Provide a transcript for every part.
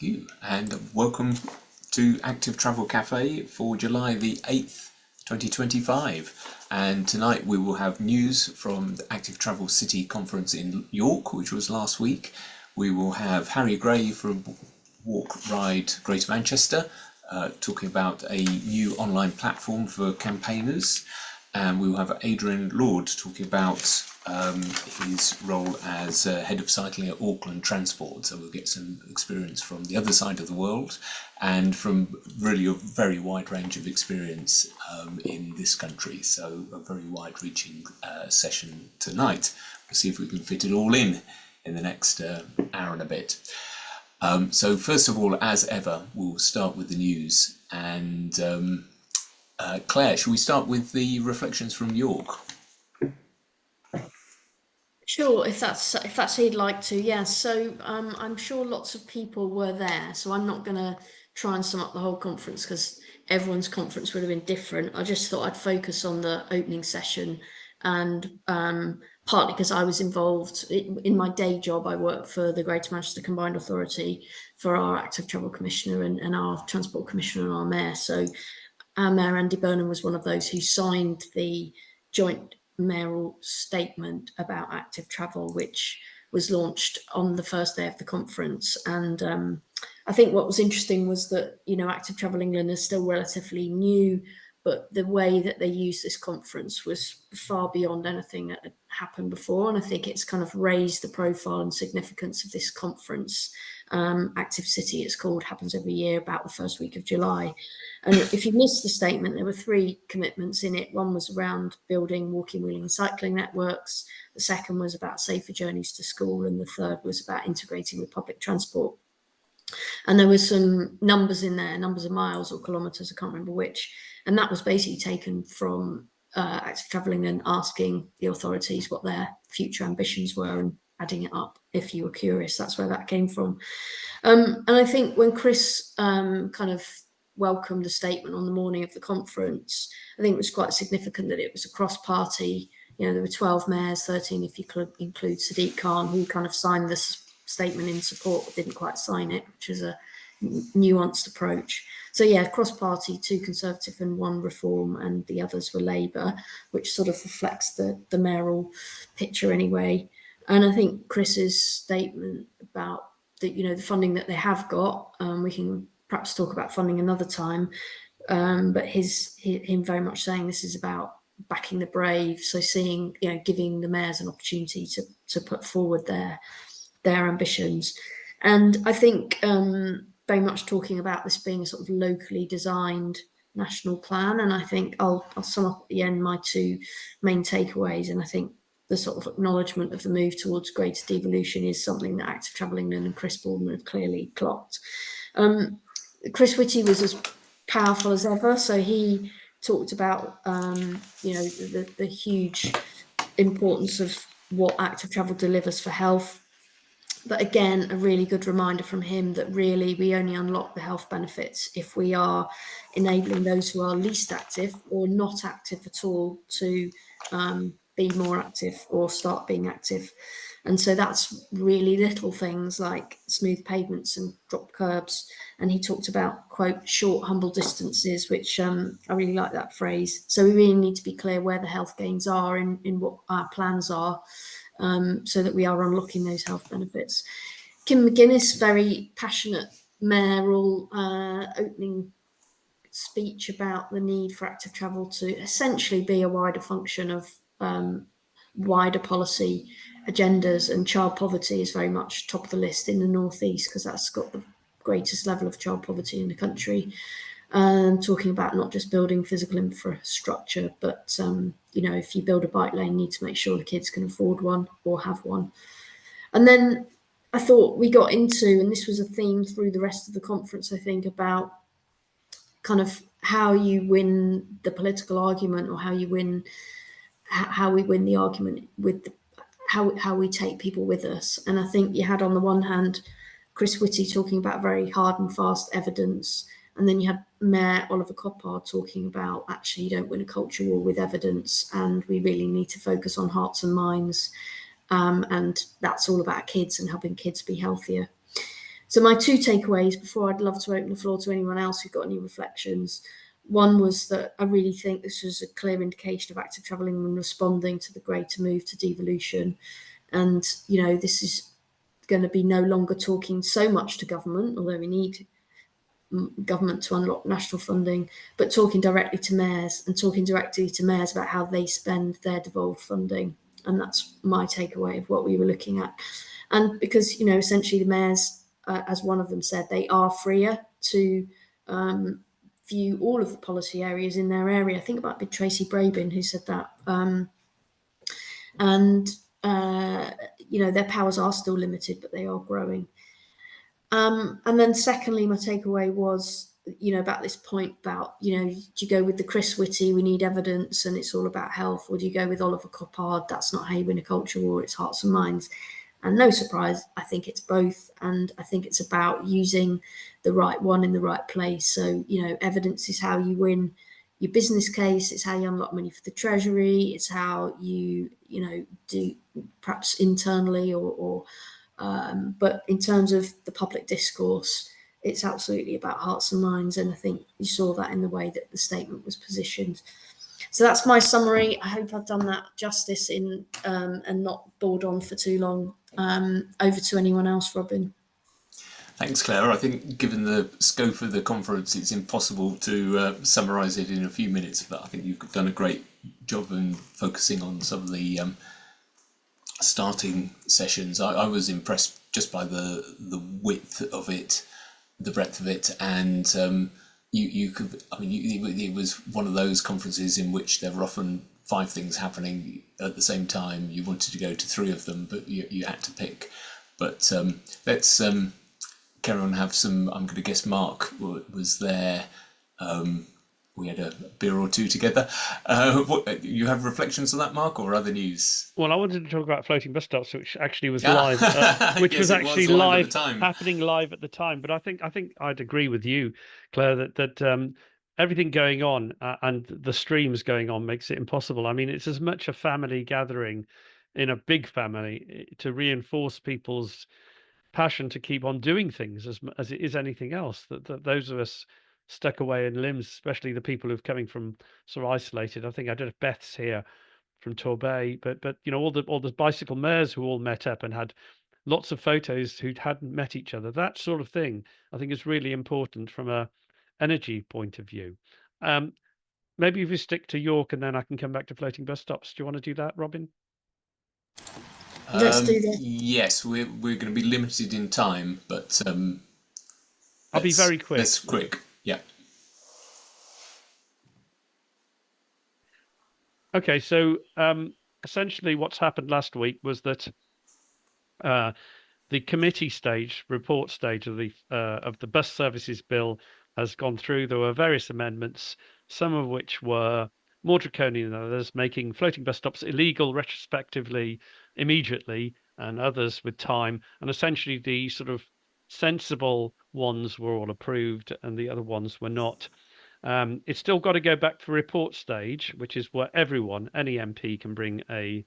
you, and welcome to Active Travel Cafe for July the 8th, 2025. And tonight we will have news from the Active Travel City Conference in York, which was last week. We will have Harry Gray from Walk Ride Greater Manchester talking about a new online platform for campaigners. And we will have Adrian Lord talking about his role as head of cycling at Auckland Transport. So we'll get some experience from the other side of the world and from really a very wide range of experience in this country. So a very wide-reaching session tonight. We'll see if we can fit it all in the next hour and a bit. So first of all, as ever, we'll start with the news. And Claire, shall we start with the reflections from York? Sure, if that's who you'd like to, yeah. So I'm sure lots of people were there, so I'm not going to try and sum up the whole conference because everyone's conference would have been different. I just thought I'd focus on the opening session, and partly because I was involved in my day job. I work for the Greater Manchester Combined Authority for our Active Travel Commissioner and our Transport Commissioner and our Mayor. So our Mayor Andy Burnham was one of those who signed the joint mayoral statement about active travel, which was launched on the first day of the conference. And I think what was interesting was that, Active Travel England is still relatively new, but the way that they used this conference was far beyond anything that had happened before. And I think it's kind of raised the profile and significance of this conference. Active City, it's called, happens every year about the first week of July. And if you missed the statement, there were 3 commitments in it. One was around building walking, wheeling and cycling networks. The second was about safer journeys to school. And the third was about integrating with public transport. And there were some numbers in there, numbers of miles or kilometres, I can't remember which. And that was basically taken from Active Travelling and asking the authorities what their future ambitions were and adding it up. If you were curious, that's where that came from. And I think when Chris kind of welcomed the statement on the morning of the conference, I think it was quite significant that it was a cross-party. There were 12 mayors, 13 if you could include Sadiq Khan, who kind of signed this statement in support but didn't quite sign it, which is a nuanced approach. So yeah, cross-party, 2 Conservative and 1 Reform, and the others were Labour, which sort of reflects the mayoral picture anyway. And I think Chris's statement about the funding that they have got, we can perhaps talk about funding another time, but him very much saying this is about backing the brave, so seeing, giving the mayors an opportunity to put forward their ambitions. And I think very much talking about this being a sort of locally designed national plan. And I think I'll sum up at the end my 2 main takeaways. And I think the sort of acknowledgement of the move towards greater devolution is something that Active Travel England and Chris Boardman have clearly clocked. Chris Whitty was as powerful as ever. So he talked about, the huge importance of what active travel delivers for health. But again, a really good reminder from him that really we only unlock the health benefits if we are enabling those who are least active or not active at all to be more active or start being active. And so that's really little things like smooth pavements and drop curbs. And he talked about, quote, short, humble distances, which I really like that phrase. So we really need to be clear where the health gains are in what our plans are, so that we are unlocking those health benefits. Kim McGuinness, very passionate mayoral opening speech about the need for active travel to essentially be a wider function of wider policy agendas, and child poverty is very much top of the list in the northeast because that's got the greatest level of child poverty in the country. Talking about not just building physical infrastructure, but if you build a bike lane, you need to make sure the kids can afford one or have one. And then I thought we got into, and this was a theme through the rest of the conference, I think, about kind of how you win the political argument, or how we win the argument with how we take people with us. And I think you had on the one hand Chris Whitty talking about very hard and fast evidence, and then you had Mayor Oliver Coppard talking about actually you don't win a culture war with evidence, and we really need to focus on hearts and minds, and that's all about kids and helping kids be healthier. So my two takeaways before I'd love to open the floor to anyone else who's got any reflections. One was that I really think this was a clear indication of active travelling and responding to the greater move to devolution. And, this is going to be no longer talking so much to government, although we need government to unlock national funding, but talking directly to mayors and talking directly to mayors about how they spend their devolved funding. And that's my takeaway of what we were looking at. And because, essentially the mayors, as one of them said, they are freer to view all of the policy areas in their area. I think it might be Tracy Brabin who said that. Their powers are still limited, but they are growing. And then secondly, my takeaway was, about this point about, do you go with the Chris Whitty, we need evidence and it's all about health, or do you go with Oliver Coppard, that's not how you win a culture war, it's hearts and minds? And no surprise, I think it's both. And I think it's about using the right one in the right place. So, evidence is how you win your business case. It's how you unlock money for the Treasury. It's how you, do perhaps internally but in terms of the public discourse, it's absolutely about hearts and minds. And I think you saw that in the way that the statement was positioned. So that's my summary. I hope I've done that justice and not bored on for too long. Over to anyone else, Robin. Thanks, Claire. I think given the scope of the conference, it's impossible to summarise it in a few minutes, but I think you've done a great job in focusing on some of the starting sessions. I was impressed just by the width of it, the breadth of it, and it was one of those conferences in which there were often 5 things happening at the same time. You wanted to go to 3 of them, but you had to pick. But let's carry on. Have some. I'm going to guess Mark was there. We had a beer or two together. What you have reflections on that, Mark, or other news? Well, I wanted to talk about floating bus stops, which actually was live, which Yes, was actually live live, happening live at the time. But I think I'd agree with you, Claire, that everything going on and the streams going on makes it impossible. I mean, it's as much a family gathering in a big family to reinforce people's passion to keep on doing things as it is anything else. That those of us stuck away in limbs, especially the people who've coming from sort of isolated. I think I don't know if Beth's here from Torbay, but all the bicycle mayors who all met up and had lots of photos who hadn't met each other. That sort of thing, I think, is really important from a energy point of view. Maybe if we stick to York and then I can come back to floating bus stops. Do you want to do that, Robin? Let's do that. Yes, we're going to be limited in time, but I'll be very quick. Let's quick. Yeah. Okay, so essentially what's happened last week was that the committee stage, report stage of the bus services bill has gone through. There were various amendments, some of which were more draconian than others, making floating bus stops illegal retrospectively, immediately, and others with time. And essentially the sort of sensible ones were all approved and the other ones were not. It's still got to go back to the report stage, which is where any MP can bring an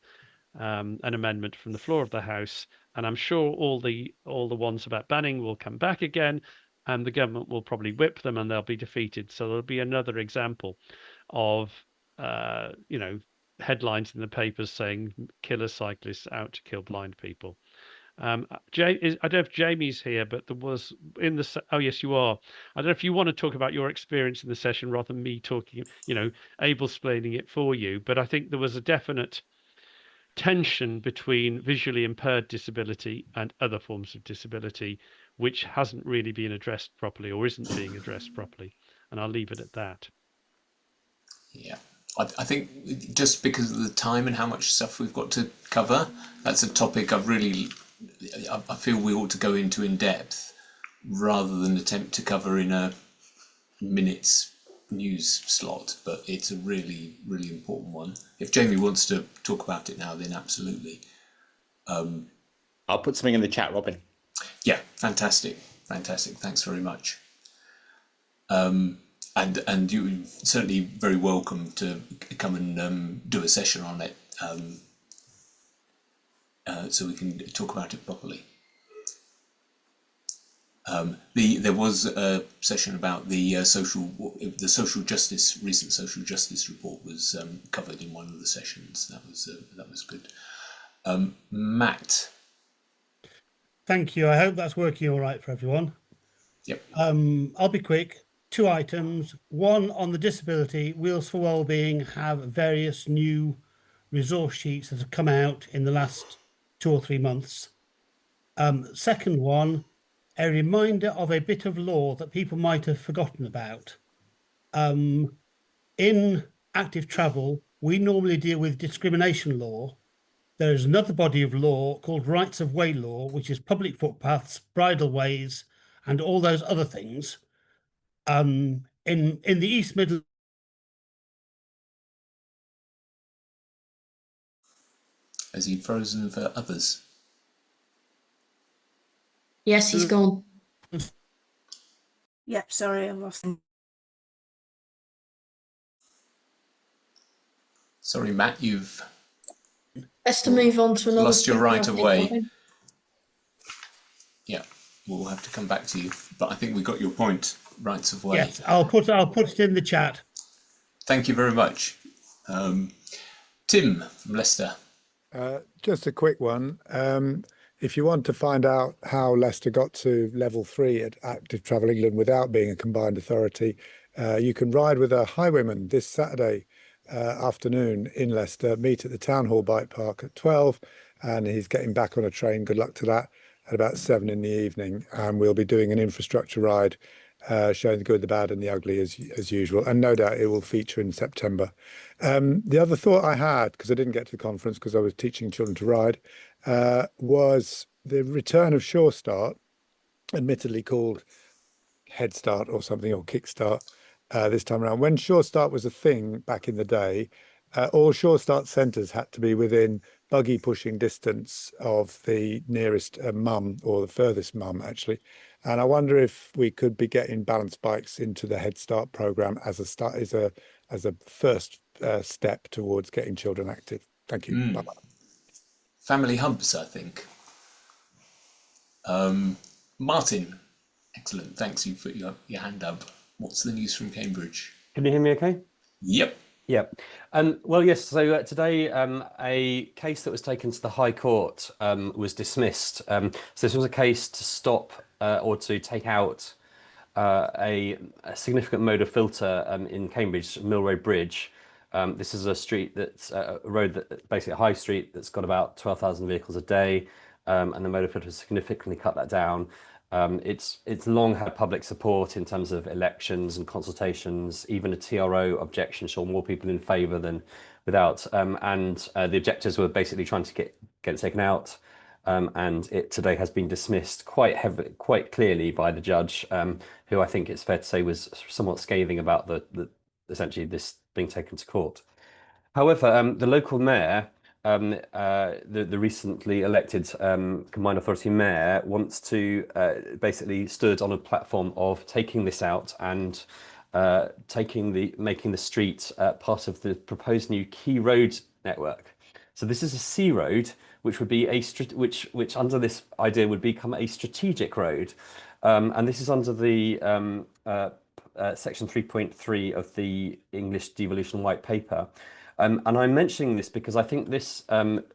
amendment from the floor of the House, and I'm sure all the ones about banning will come back again, and the government will probably whip them, and they'll be defeated. So there'll be another example of headlines in the papers saying "killer cyclists out to kill blind people." I don't know if Jamie's here, but there was in the. Oh yes, you are. I don't know if you want to talk about your experience in the session rather than me talking. Abel explaining it for you. But I think there was a definite tension between visually impaired disability and other forms of disability, which hasn't really been addressed properly or isn't being addressed properly. And I'll leave it at that. Yeah. I think just because of the time and how much stuff we've got to cover, that's a topic I feel we ought to go into in depth rather than attempt to cover in a minutes news slot. But it's a really, really important one. If Jamie wants to talk about it now, then absolutely. I'll put something in the chat, Robin. Yeah, fantastic. Thanks very much. And you're certainly very welcome to come and do a session on it, so we can talk about it properly. There was a session about the social justice. Recent social justice report was covered in one of the sessions. That was good. Matt. Thank you. I hope that's working all right for everyone. Yep. I'll be quick. 2 items. One on the disability, Wheels for Wellbeing have various new resource sheets that have come out in the last 2 or 3 months. Second one, a reminder of a bit of law that people might have forgotten about. In active travel, we normally deal with discrimination law. There is another body of law called rights of way law, which is public footpaths, bridle ways, and all those other things. In the East Midlands. Has he frozen for others? Yes, he's gone. Yep, sorry, I've lost him. Sorry, Matt, you've Best to move on to another lost your speaker, right I of think, way. Robin. Yeah, we'll have to come back to you. But I think we got your point. Rights of way. Yes, I'll put it in the chat. Thank you very much. Tim from Leicester. Just a quick one. If you want to find out how Leicester got to level 3 at Active Travel England without being a combined authority, you can ride with a highwayman this Saturday afternoon in Leicester, meet at the Town Hall Bike Park at 12, and he's getting back on a train, good luck to that, at about 7 in the evening. And we'll be doing an infrastructure ride showing the good, the bad and the ugly as usual, and no doubt it will feature in September. The other thought I had, because I didn't get to the conference because I was teaching children to ride, was the return of Sure Start, admittedly called Head Start or something, or Kickstart this time around. When Sure Start was a thing back in the day, all Sure Start centres had to be within buggy pushing distance of the nearest mum, or the furthest mum actually. And I wonder if we could be getting balance bikes into the Head Start programme as a first step towards getting children active. Thank you. Bye-bye. Family hubs, I think. Martin, excellent. Thanks. You put your hand up. What's the news from Cambridge? Can you hear me okay? Yep. Yep. Well, yes, so today a case that was taken to the High Court was dismissed. So this was a case to stop or to take out a significant modal filter in Cambridge, Mill Road Bridge. This is a street that's a road that basically a high street that's got about 12,000 vehicles a day, and the modal filter has significantly cut that down. It's long had public support in terms of elections and consultations. Even a TRO objection saw more people in favour than without. And the objectors were basically trying to get it taken out. And it today has been dismissed quite clearly by the judge, who I think it's fair to say was somewhat scathing about the essentially this being taken to court. However, the local mayor, the recently elected combined authority mayor, wants to basically stood on a platform of taking this out and making the street part of the proposed new key road network. So this is a C road, which would be which under this idea would become a strategic road, and this is under the section 3.3 of the English Devolution White Paper. And I'm mentioning this because I think this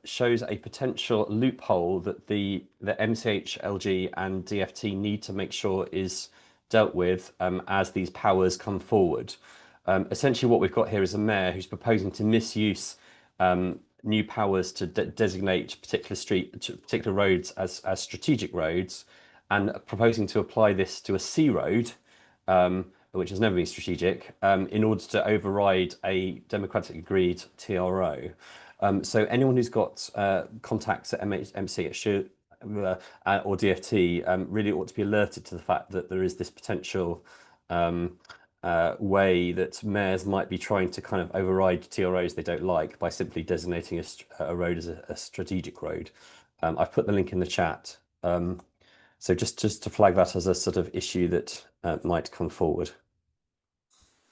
shows a potential loophole that the MCH, LG and DFT need to make sure is dealt with as these powers come forward. Essentially what we've got here is a mayor who's proposing to misuse new powers to designate particular roads as strategic roads, and proposing to apply this to a C road, which has never been strategic, in order to override a democratically agreed TRO. So anyone who's got contacts at MCH or DFT really ought to be alerted to the fact that there is this potential way that mayors might be trying to kind of override TROs they don't like by simply designating a road as a strategic road. I've put the link in the chat. So just to flag that as a sort of issue that might come forward.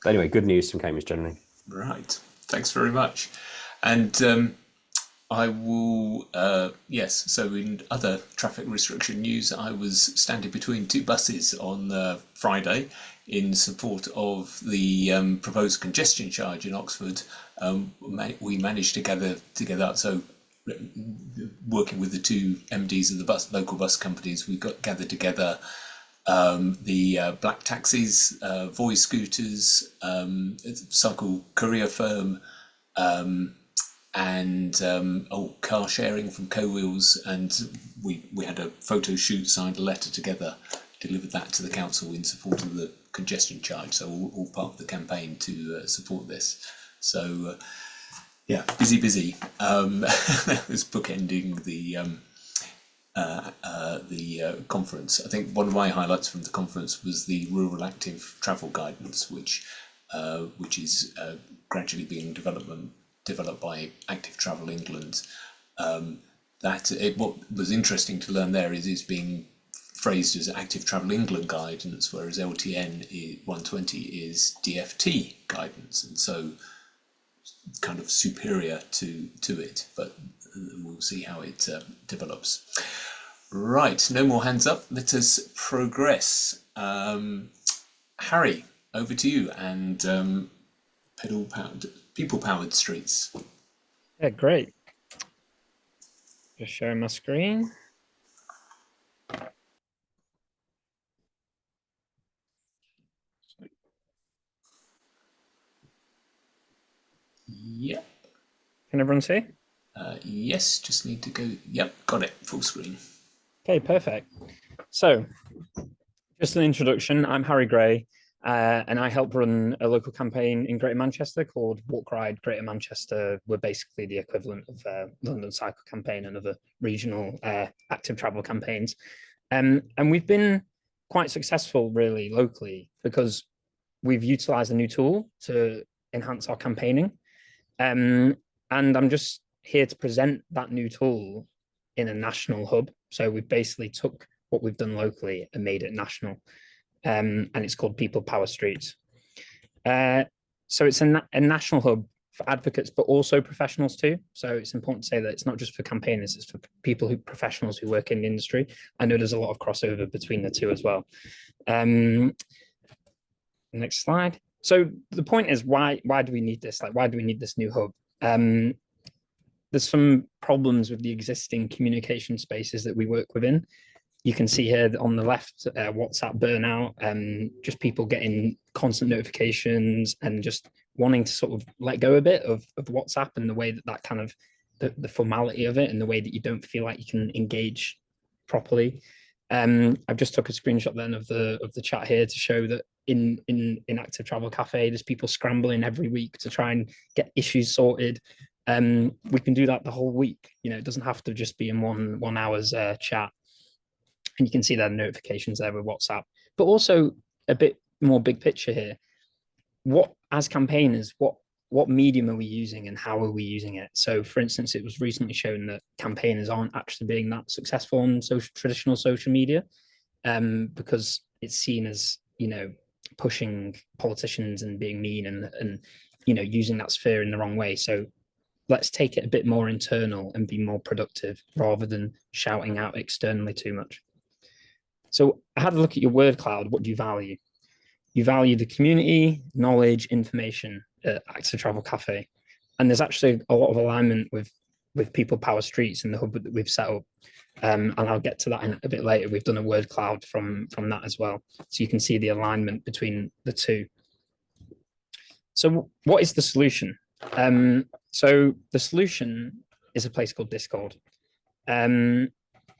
But anyway, good news from Cambridge generally. Right. Thanks very much. And I will, yes. So in other traffic restriction news, I was standing between two buses on Friday in support of the proposed congestion charge in Oxford. We managed to gather together. So working with the two MDs of the local bus companies, we got gathered together the black taxis, Voi scooters, cycle courier firm, and car sharing from Co-Wheels, and we had a photo shoot, signed a letter together, delivered that to the council in support of the congestion charge. So all part of the campaign to support this. So yeah, busy. That was bookending the conference. I think one of my highlights from the conference was the Rural Active Travel Guidance, which is gradually being developed by Active Travel England. What was interesting to learn there is it's being phrased as Active Travel England guidance, whereas LTN 120 is DFT guidance, and so kind of superior to it. But we'll see how it develops. Right, no more hands up. Let us progress. Harry, over to you and people-powered streets. Yeah, great. Just sharing my screen. Yep. Can everyone see? Yes, just need to go. Yep, got it. Full screen. Okay, perfect. So, just an introduction. I'm Harry Gray, and I help run a local campaign in Greater Manchester called Walk Ride Greater Manchester. We're basically the equivalent of London Cycle Campaign and other regional active travel campaigns. And we've been quite successful, really, locally, because we've utilised a new tool to enhance our campaigning. And I'm just here to present that new tool in a national hub. So we basically took what we've done locally and made it national. And it's called People Power Streets. So it's a national hub for advocates, but also professionals too. So it's important to say that it's not just for campaigners, it's for professionals who work in the industry. I know there's a lot of crossover between the two as well. Next slide. So the point is, why do we need this? Like, why do we need this new hub? There's some problems with the existing communication spaces that we work within. You can see here on the left, WhatsApp burnout, just people getting constant notifications and just wanting to sort of let go a bit of WhatsApp and the way that kind of the formality of it and the way that you don't feel like you can engage properly. I've just took a screenshot then of the chat here to show that in Active Travel Cafe, there's people scrambling every week to try and get issues sorted. We can do that the whole week. You know, it doesn't have to just be in one hour's chat. And you can see the notifications there with WhatsApp, but also a bit more big picture here. What, as campaigners, what medium are we using and how are we using it? So, for instance, it was recently shown that campaigners aren't actually being that successful on traditional social media, because it's seen as, you know, pushing politicians and being mean and you know, using that sphere in the wrong way. So let's take it a bit more internal and be more productive rather than shouting out externally too much. So I had a look at your word cloud. What do you value? You value the community, knowledge, information at Active Travel Cafe. And there's actually a lot of alignment with People Power Streets and the hub that we've set up. And I'll get to that in a bit later. We've done a word cloud from that as well. So you can see the alignment between the two. So what is the solution? So the solution is a place called Discord.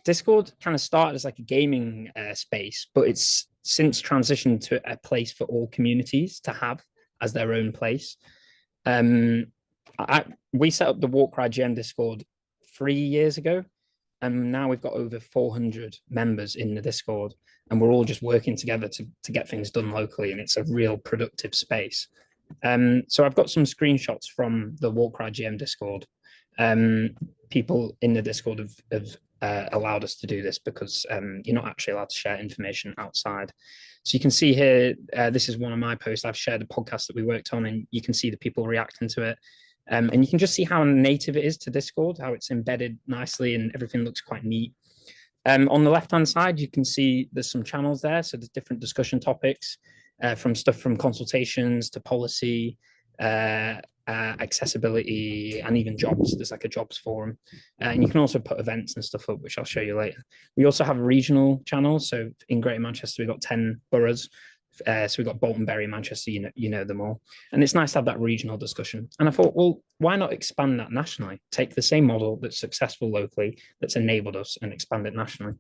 Discord kind of started as like a gaming space, but it's since transitioned to a place for all communities to have as their own place. We set up the Walk Ride GM Discord 3 years ago, and now we've got over 400 members in the Discord, and we're all just working together to get things done locally, and it's a real productive space. So I've got some screenshots from the Walk Ride GM Discord. People in the Discord have allowed us to do this because you're not actually allowed to share information outside. So you can see here, this is one of my posts. I've shared a podcast that we worked on, and you can see the people reacting to it. And you can just see how native it is to Discord, how it's embedded nicely and everything looks quite neat. On the left-hand side, you can see there's some channels there. So there's different discussion topics from stuff from consultations to policy, accessibility, and even jobs. There's like a jobs forum. And you can also put events and stuff up, which I'll show you later. We also have regional channels. So in Greater Manchester, we've got 10 boroughs. So we've got Bolton, Bury, Manchester, you know them all. And it's nice to have that regional discussion. And I thought, well, why not expand that nationally? Take the same model that's successful locally, that's enabled us, and expand it nationally.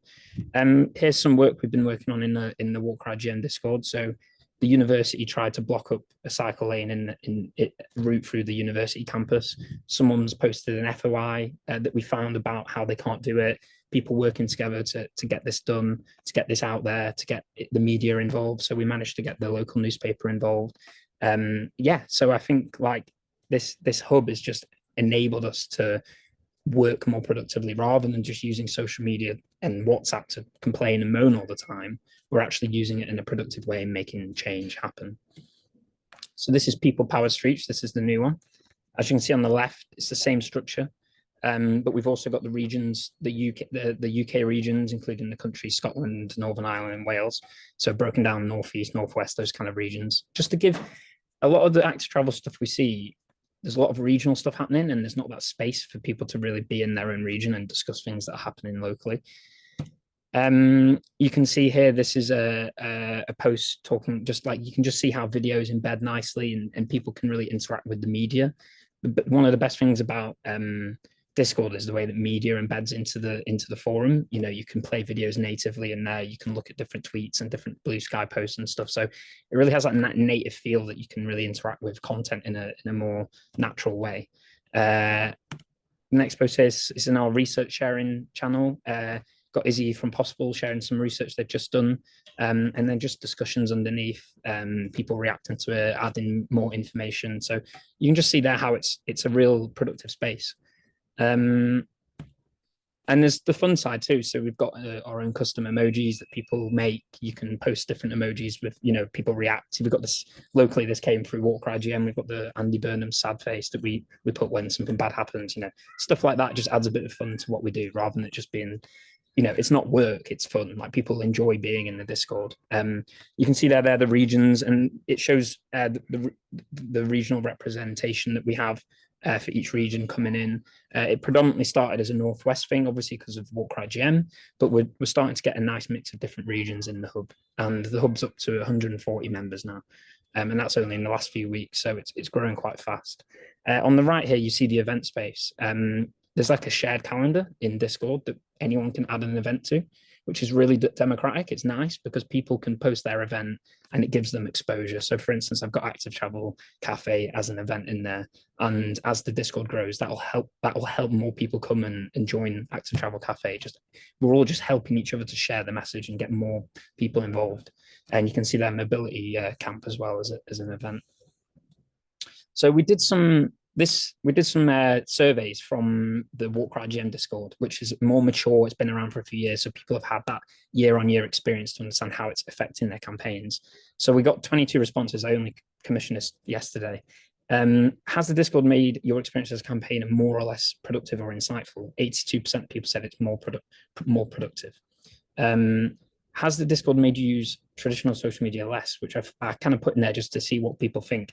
Here's some work we've been working on in the Walk Ride GM Discord. So the university tried to block up a cycle lane in route through the university campus. Someone's posted an FOI that we found about how they can't do it. People working together to get this done, to get this out there, to get the media involved. So we managed to get the local newspaper involved. Yeah, so I think like this hub has just enabled us to work more productively rather than just using social media and WhatsApp to complain and moan all the time. We're actually using it in a productive way and making change happen. So this is People Powered Streets. This is the new one. As you can see on the left, it's the same structure. But we've also got the regions, the UK regions, including the country, Scotland, Northern Ireland, and Wales. So broken down northeast, northwest, those kind of regions. Just to give a lot of the active travel stuff we see, there's a lot of regional stuff happening, and there's not that space for people to really be in their own region and discuss things that are happening locally. You can see here, this is a post talking, just like you can just see how videos embed nicely and people can really interact with the media. But one of the best things about Discord is the way that media embeds into the forum. You know, you can play videos natively in there. You can look at different tweets and different blue sky posts and stuff. So it really has that native feel that you can really interact with content in a more natural way. Next post is in our research sharing channel. Got Izzy from Possible sharing some research they've just done, and then just discussions underneath, people reacting to it, adding more information. So you can just see there how it's a real productive space. And there's the fun side too. So we've got our own custom emojis that people make. You can post different emojis with, you know, people react. We've got this locally, this came through Walk Ride GM. We've got the Andy Burnham sad face that we put when something bad happens, you know, stuff like that just adds a bit of fun to what we do rather than it just being, you know, it's not work, it's fun. Like people enjoy being in the Discord. You can see there the regions, and it shows the regional representation that we have for each region coming in. It predominantly started as a Northwest thing, obviously because of Walk Ride GM, but we're starting to get a nice mix of different regions in the hub, and the hub's up to 140 members now. And that's only in the last few weeks, so it's growing quite fast. On the right here, you see the event space. There's like a shared calendar in Discord that anyone can add an event to, which is really democratic. It's nice because people can post their event and it gives them exposure. So for instance, I've got Active Travel Cafe as an event in there. And as the Discord grows, that'll help more people come and join Active Travel Cafe. We're all just helping each other to share the message and get more people involved. And you can see their mobility camp as well as an event. So we did some surveys from the Walk Ride GM Discord, which is more mature. It's been around for a few years, so people have had that year-on-year experience to understand how it's affecting their campaigns. So we got 22 responses. I only commissioned this yesterday. Has the Discord made your experience as a campaigner more or less productive or insightful? 82% of people said it's more productive. Has the Discord made you use traditional social media less, which I kind of put in there just to see what people think.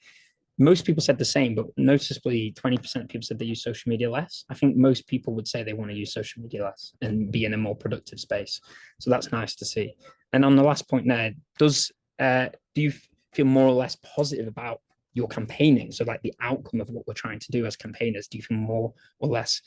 Most people said the same, but noticeably 20% of people said they use social media less. I think most people would say they want to use social media less and be in a more productive space. So that's nice to see. And on the last point there, do you feel more or less positive about your campaigning? So like the outcome of what we're trying to do as campaigners, do you feel more or less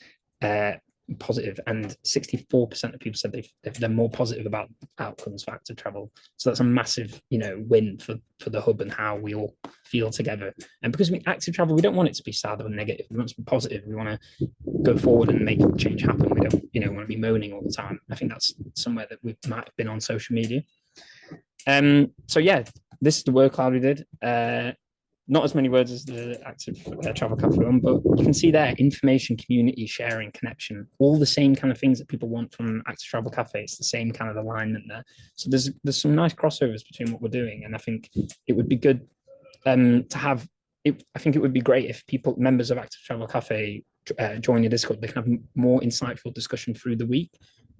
positive? And 64% of people said they're more positive about outcomes for active travel. So that's a massive, you know, win for the hub and how we all feel together. And because we active travel, we don't want it to be sad or negative. We want it to be positive. We want to go forward and make change happen. We don't, you know, want to be moaning all the time. I think that's somewhere that we might have been on social media. So yeah, this is the work cloud we did. Not as many words as the Active Travel Cafe one, but you can see there information, community, sharing, connection, all the same kind of things that people want from Active Travel Cafe. It's the same kind of alignment there. So there's some nice crossovers between what we're doing, and I think it would be good to have I think it would be great if members of Active Travel Cafe join the Discord. They can have more insightful discussion through the week,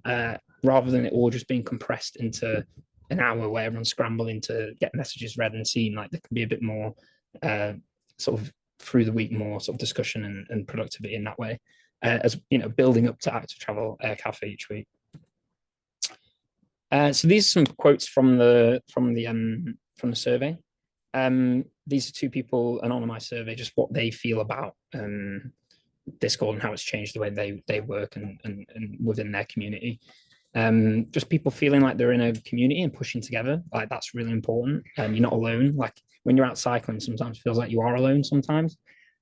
rather than it all just being compressed into an hour where everyone's scrambling to get messages read and seen. Like there can be a bit more sort of through the week, more sort of discussion and productivity in that way, as building up to Active Travel Cafe each week. So these are some quotes from the survey. These are two people anonymized survey, just what they feel about Discord and how it's changed the way they work and within their community. Just people feeling like they're in a community and pushing together. Like that's really important. You're not alone. Like when you're out cycling, sometimes it feels like you are alone sometimes.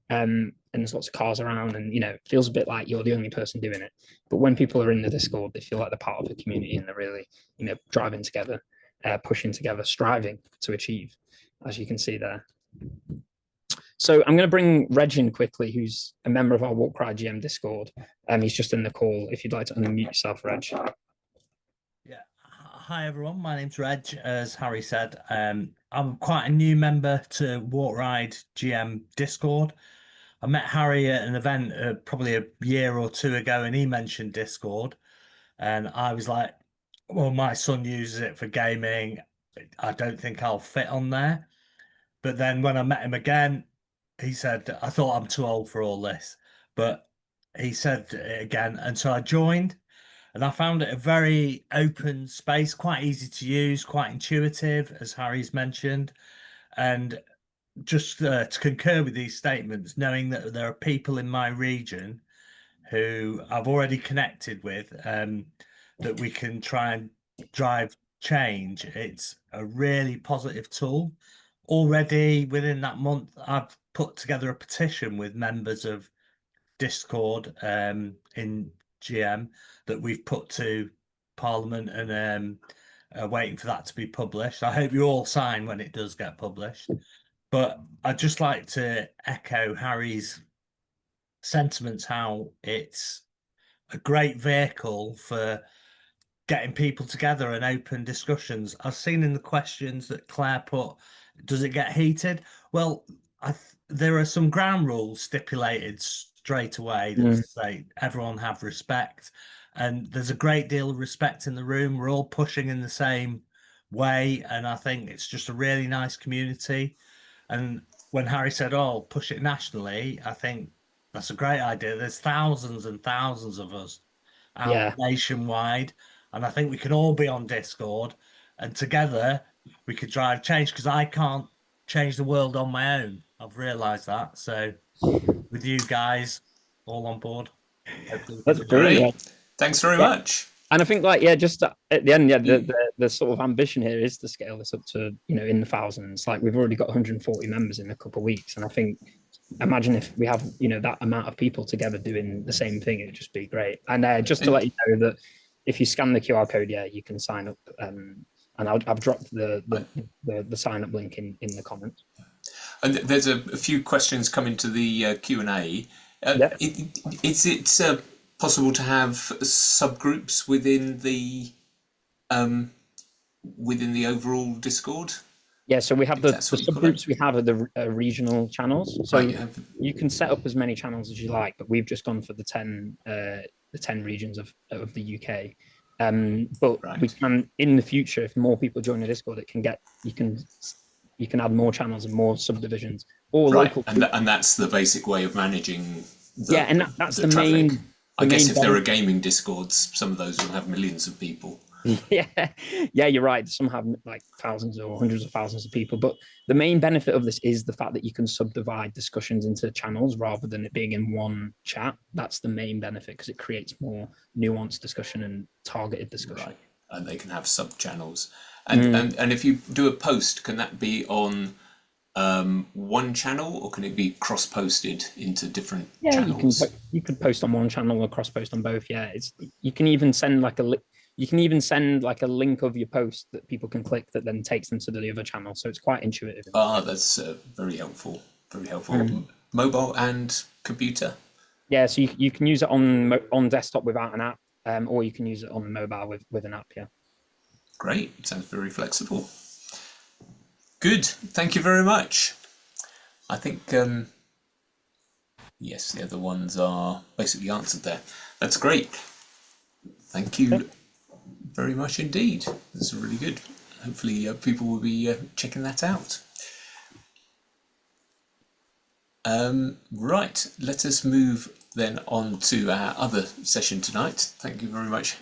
And there's lots of cars around, and it feels a bit like you're the only person doing it. But when people are in the Discord, they feel like they're part of a community and they're really, driving together, pushing together, striving to achieve, as you can see there. So I'm going to bring Reg in quickly, who's a member of our Walk Ride GM Discord. He's just in the call. If you'd like to unmute yourself, Reg. Yeah. Hi, everyone. My name's Reg, as Harry said. I'm quite a new member to Walk Ride GM Discord. I met Harry at an event probably a year or two ago, and he mentioned Discord. And I was like, well, my son uses it for gaming. I don't think I'll fit on there. But then when I met him again, he said, I thought I'm too old for all this. But he said it again. And so I joined, and I found it a very open space, quite easy to use, quite intuitive, as Harry's mentioned. And just to concur with these statements, knowing that there are people in my region who I've already connected with, that we can try and drive change. It's a really positive tool. Already within that month, I've put together a petition with members of Discord in GM that we've put to Parliament, and waiting for that to be published. I hope you all sign when it does get published. But I'd just like to echo Harry's sentiments, how it's a great vehicle for getting people together and open discussions. I've seen in the questions that Claire put, does it get heated? Well, there are some ground rules stipulated straight away that say everyone have respect, and there's a great deal of respect in the room. We're all pushing in the same way, and I think it's just a really nice community. And when Harry said, oh, push it nationally, I think that's a great idea. There's thousands and thousands of us out nationwide, and I think we can all be on Discord, and together we could drive change, because I can't change the world on my own. I've realised that. So with you guys all on board. That's great. Thanks very much. And I think just at the end, the sort of ambition here is to scale this up to, in the thousands. Like we've already got 140 members in a couple of weeks. And I think, imagine if we have, that amount of people together doing the same thing, it'd just be great. And just to let you know that if you scan the QR code, you can sign up. And I've dropped the sign up link in the comments. And there's a few questions coming to the Q&A. Is it possible to have subgroups within the overall Discord? Yeah, so we have the subgroups we have are the regional channels. So you can set up as many channels as you like, but we've just gone for the 10 regions of the UK. But we can, in the future, if more people join the Discord, you can add more channels and more subdivisions or local. And that's the basic way of managing. That's the traffic. main. I guess if there are gaming Discords, some of those will have millions of people. Yeah, you're right. Some have like thousands or hundreds of thousands of people. But the main benefit of this is the fact that you can subdivide discussions into channels rather than it being in one chat. That's the main benefit, because it creates more nuanced discussion and targeted discussion. Right. And they can have sub-channels. And if you do a post, can that be on one channel, or can it be cross-posted into different channels? You could post on one channel or cross-post on both. Yeah, you can even send like a link of your post that people can click that then takes them to the other channel. So it's quite intuitive. That's very helpful. Very helpful. Mobile and computer. Yeah, so you can use it on desktop without an app, or you can use it on mobile with an app. Yeah. Great. Sounds very flexible. Good. Thank you very much. I think, yes, the other ones are basically answered there. That's great. Thank you very much indeed. That's really good. Hopefully people will be checking that out. Right, let us move then on to our other session tonight. Thank you very much.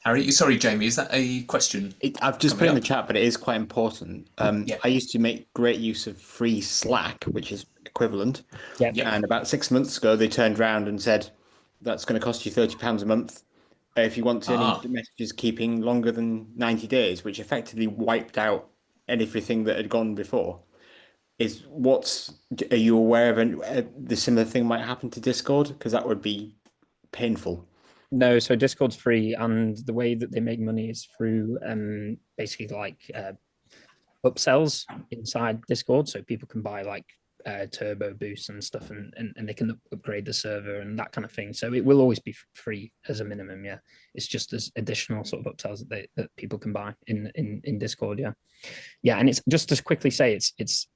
Harry, sorry, Jamie, is that a question? I've just put it in coming the up? chat, but it is quite important. Yeah. I used to make great use of free Slack, which is equivalent. Yep. Yep. And about 6 months ago, they turned around and said, that's going to cost you £30 a month if you want any messages keeping longer than 90 days, which effectively wiped out everything that had gone before. Are you aware of the similar thing might happen to Discord? Because that would be painful. No, so Discord's free, and the way that they make money is through basically like upsells inside Discord. So people can buy like turbo boosts and stuff, and they can upgrade the server and that kind of thing. So it will always be free as a minimum. Yeah, it's just as additional sort of upsells that people can buy in Discord. Yeah, and it's just to quickly say it's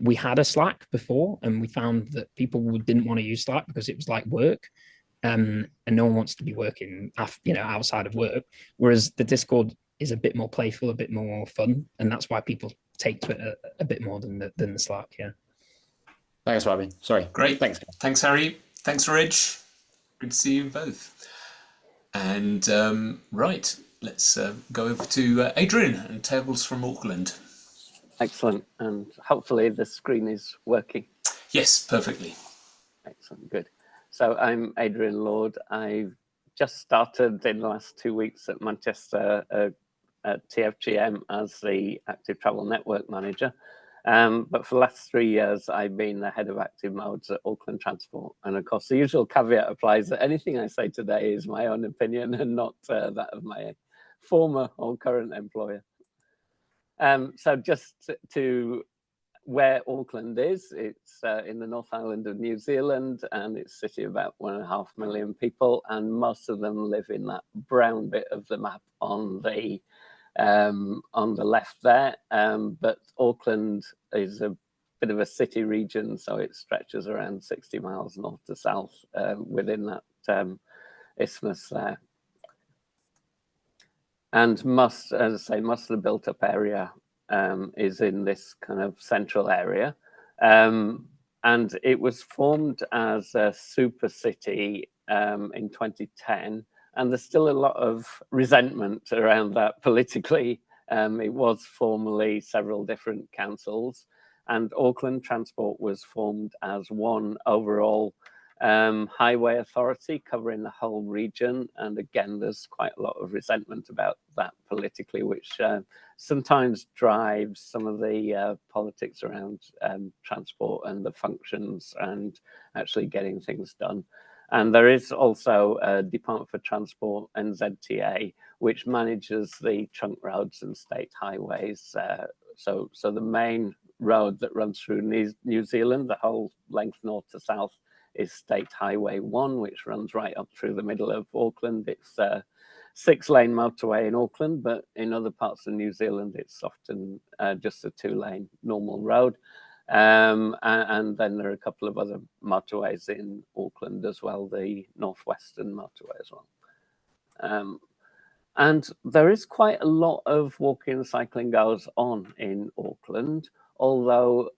we had a Slack before, and we found that people didn't want to use Slack because it was like work. And no one wants to be working, outside of work. Whereas the Discord is a bit more playful, a bit more fun, and that's why people take to it a bit more than the Slack. Yeah. Thanks, Robbie. Sorry. Great. Thanks. Thanks, Harry. Thanks, Reg. Good to see you both. And right, let's go over to Adrian and Tables from Auckland. Excellent. And hopefully the screen is working. Yes, perfectly. Excellent. Good. So I'm Adrian Lord. I've just started in the last 2 weeks at Manchester at TFGM as the Active Travel Network Manager. But for the last 3 years, I've been the head of active modes at Auckland Transport. And of course, the usual caveat applies that anything I say today is my own opinion and not that of my former or current employer. So just to where Auckland is, it's in the North Island of New Zealand, and it's a city of about 1.5 million people, and most of them live in that brown bit of the map on the left there. But Auckland is a bit of a city region, so it stretches around 60 miles north to south within that isthmus there. And most of the built-up area is in this kind of central area. And it was formed as a super city in 2010. And there's still a lot of resentment around that politically. It was formerly several different councils. And Auckland Transport was formed as one overall highway authority covering the whole region. And again, there's quite a lot of resentment about that politically, which sometimes drives some of the politics around transport and the functions and actually getting things done. And there is also a Department for Transport, NZTA, which manages the trunk roads and state highways. So the main road that runs through New Zealand, the whole length north to south, is State Highway 1, which runs right up through the middle of Auckland. It's a 6-lane motorway in Auckland, but in other parts of New Zealand, it's often just a 2-lane normal road. And then there are a couple of other motorways in Auckland as well, the Northwestern motorway as well. And there is quite a lot of walking and cycling goes on in Auckland, although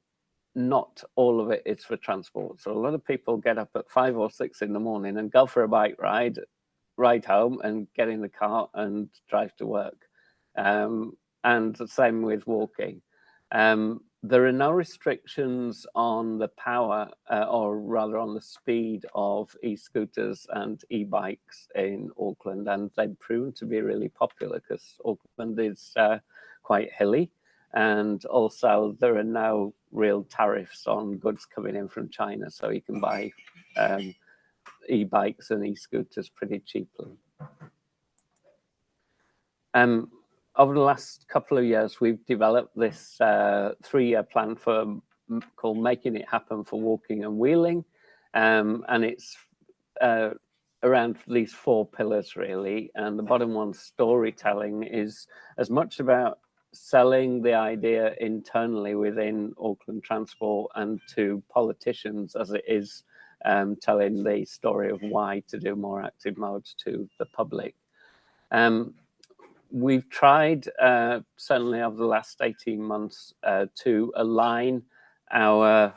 not all of it is for transport. So a lot of people get up at 5 or 6 in the morning and go for a bike ride home and get in the car and drive to work. And the same with walking. There are no restrictions on the power, or rather on the speed of e-scooters and e-bikes in Auckland, and they've proven to be really popular because Auckland is quite hilly, and also there are no real tariffs on goods coming in from China, so you can buy e-bikes and e-scooters pretty cheaply. Over the last couple of years, we've developed this 3-year plan called Making It Happen for Walking and Wheeling. And it's around these 4 pillars, really. And the bottom one, storytelling, is as much about selling the idea internally within Auckland Transport and to politicians as it is telling the story of why to do more active modes to the public. We've tried, certainly over the last 18 months, to align our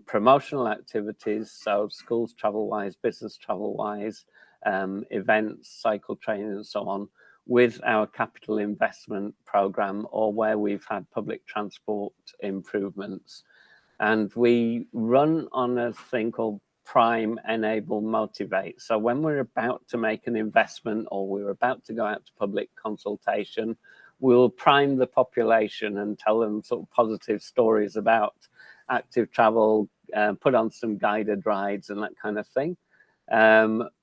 promotional activities, so schools travel-wise, business travel-wise, events, cycle training and so on, with our capital investment program, or where we've had public transport improvements. And we run on a thing called Prime, Enable, Motivate. So when we're about to make an investment or we're about to go out to public consultation, we'll prime the population and tell them sort of positive stories about active travel, put on some guided rides and that kind of thing.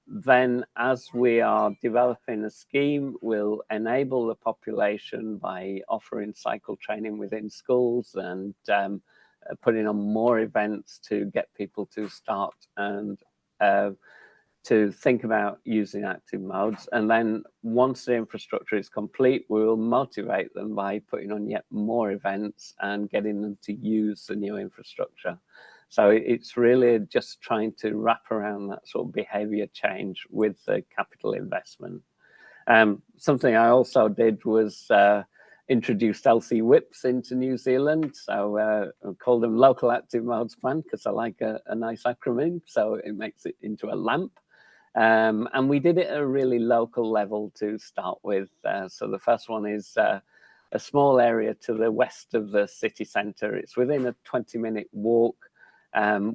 Then as we are developing a scheme, we'll enable the population by offering cycle training within schools and putting on more events to get people to start and to think about using active modes. And then once the infrastructure is complete, we will motivate them by putting on yet more events and getting them to use the new infrastructure. So it's really just trying to wrap around that sort of behavior change with the capital investment. Something I also did was introduced LC whips into New Zealand. So I call them Local Active Modes Plan because I like a nice acronym. So it makes it into a LAMP. And we did it at a really local level to start with. So the first one is a small area to the west of the city centre. It's within a 20-minute walk.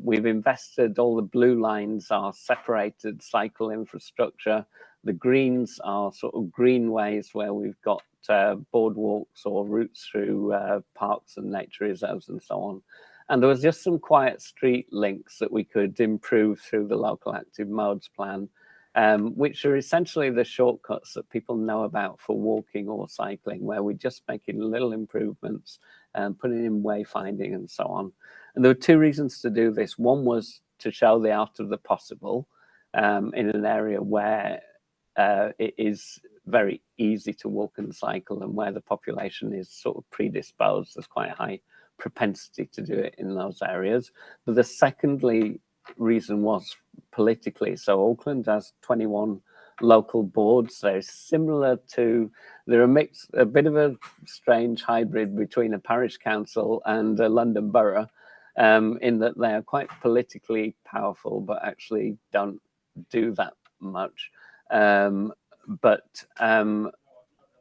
We've invested, all the blue lines are separated cycle infrastructure. The greens are sort of greenways where we've got boardwalks or routes through parks and nature reserves and so on. And there was just some quiet street links that we could improve through the Local Active Modes Plan, which are essentially the shortcuts that people know about for walking or cycling, where we're just making little improvements, putting in wayfinding and so on. And there were two reasons to do this. One was to show the art of the possible in an area where it is very easy to walk and cycle and where the population is sort of predisposed. There's quite a high propensity to do it in those areas. But the secondly reason was politically. So Auckland has 21 local boards. They're similar to, they're a bit of a strange hybrid between a parish council and a London borough, in that they are quite politically powerful, but actually don't do that much.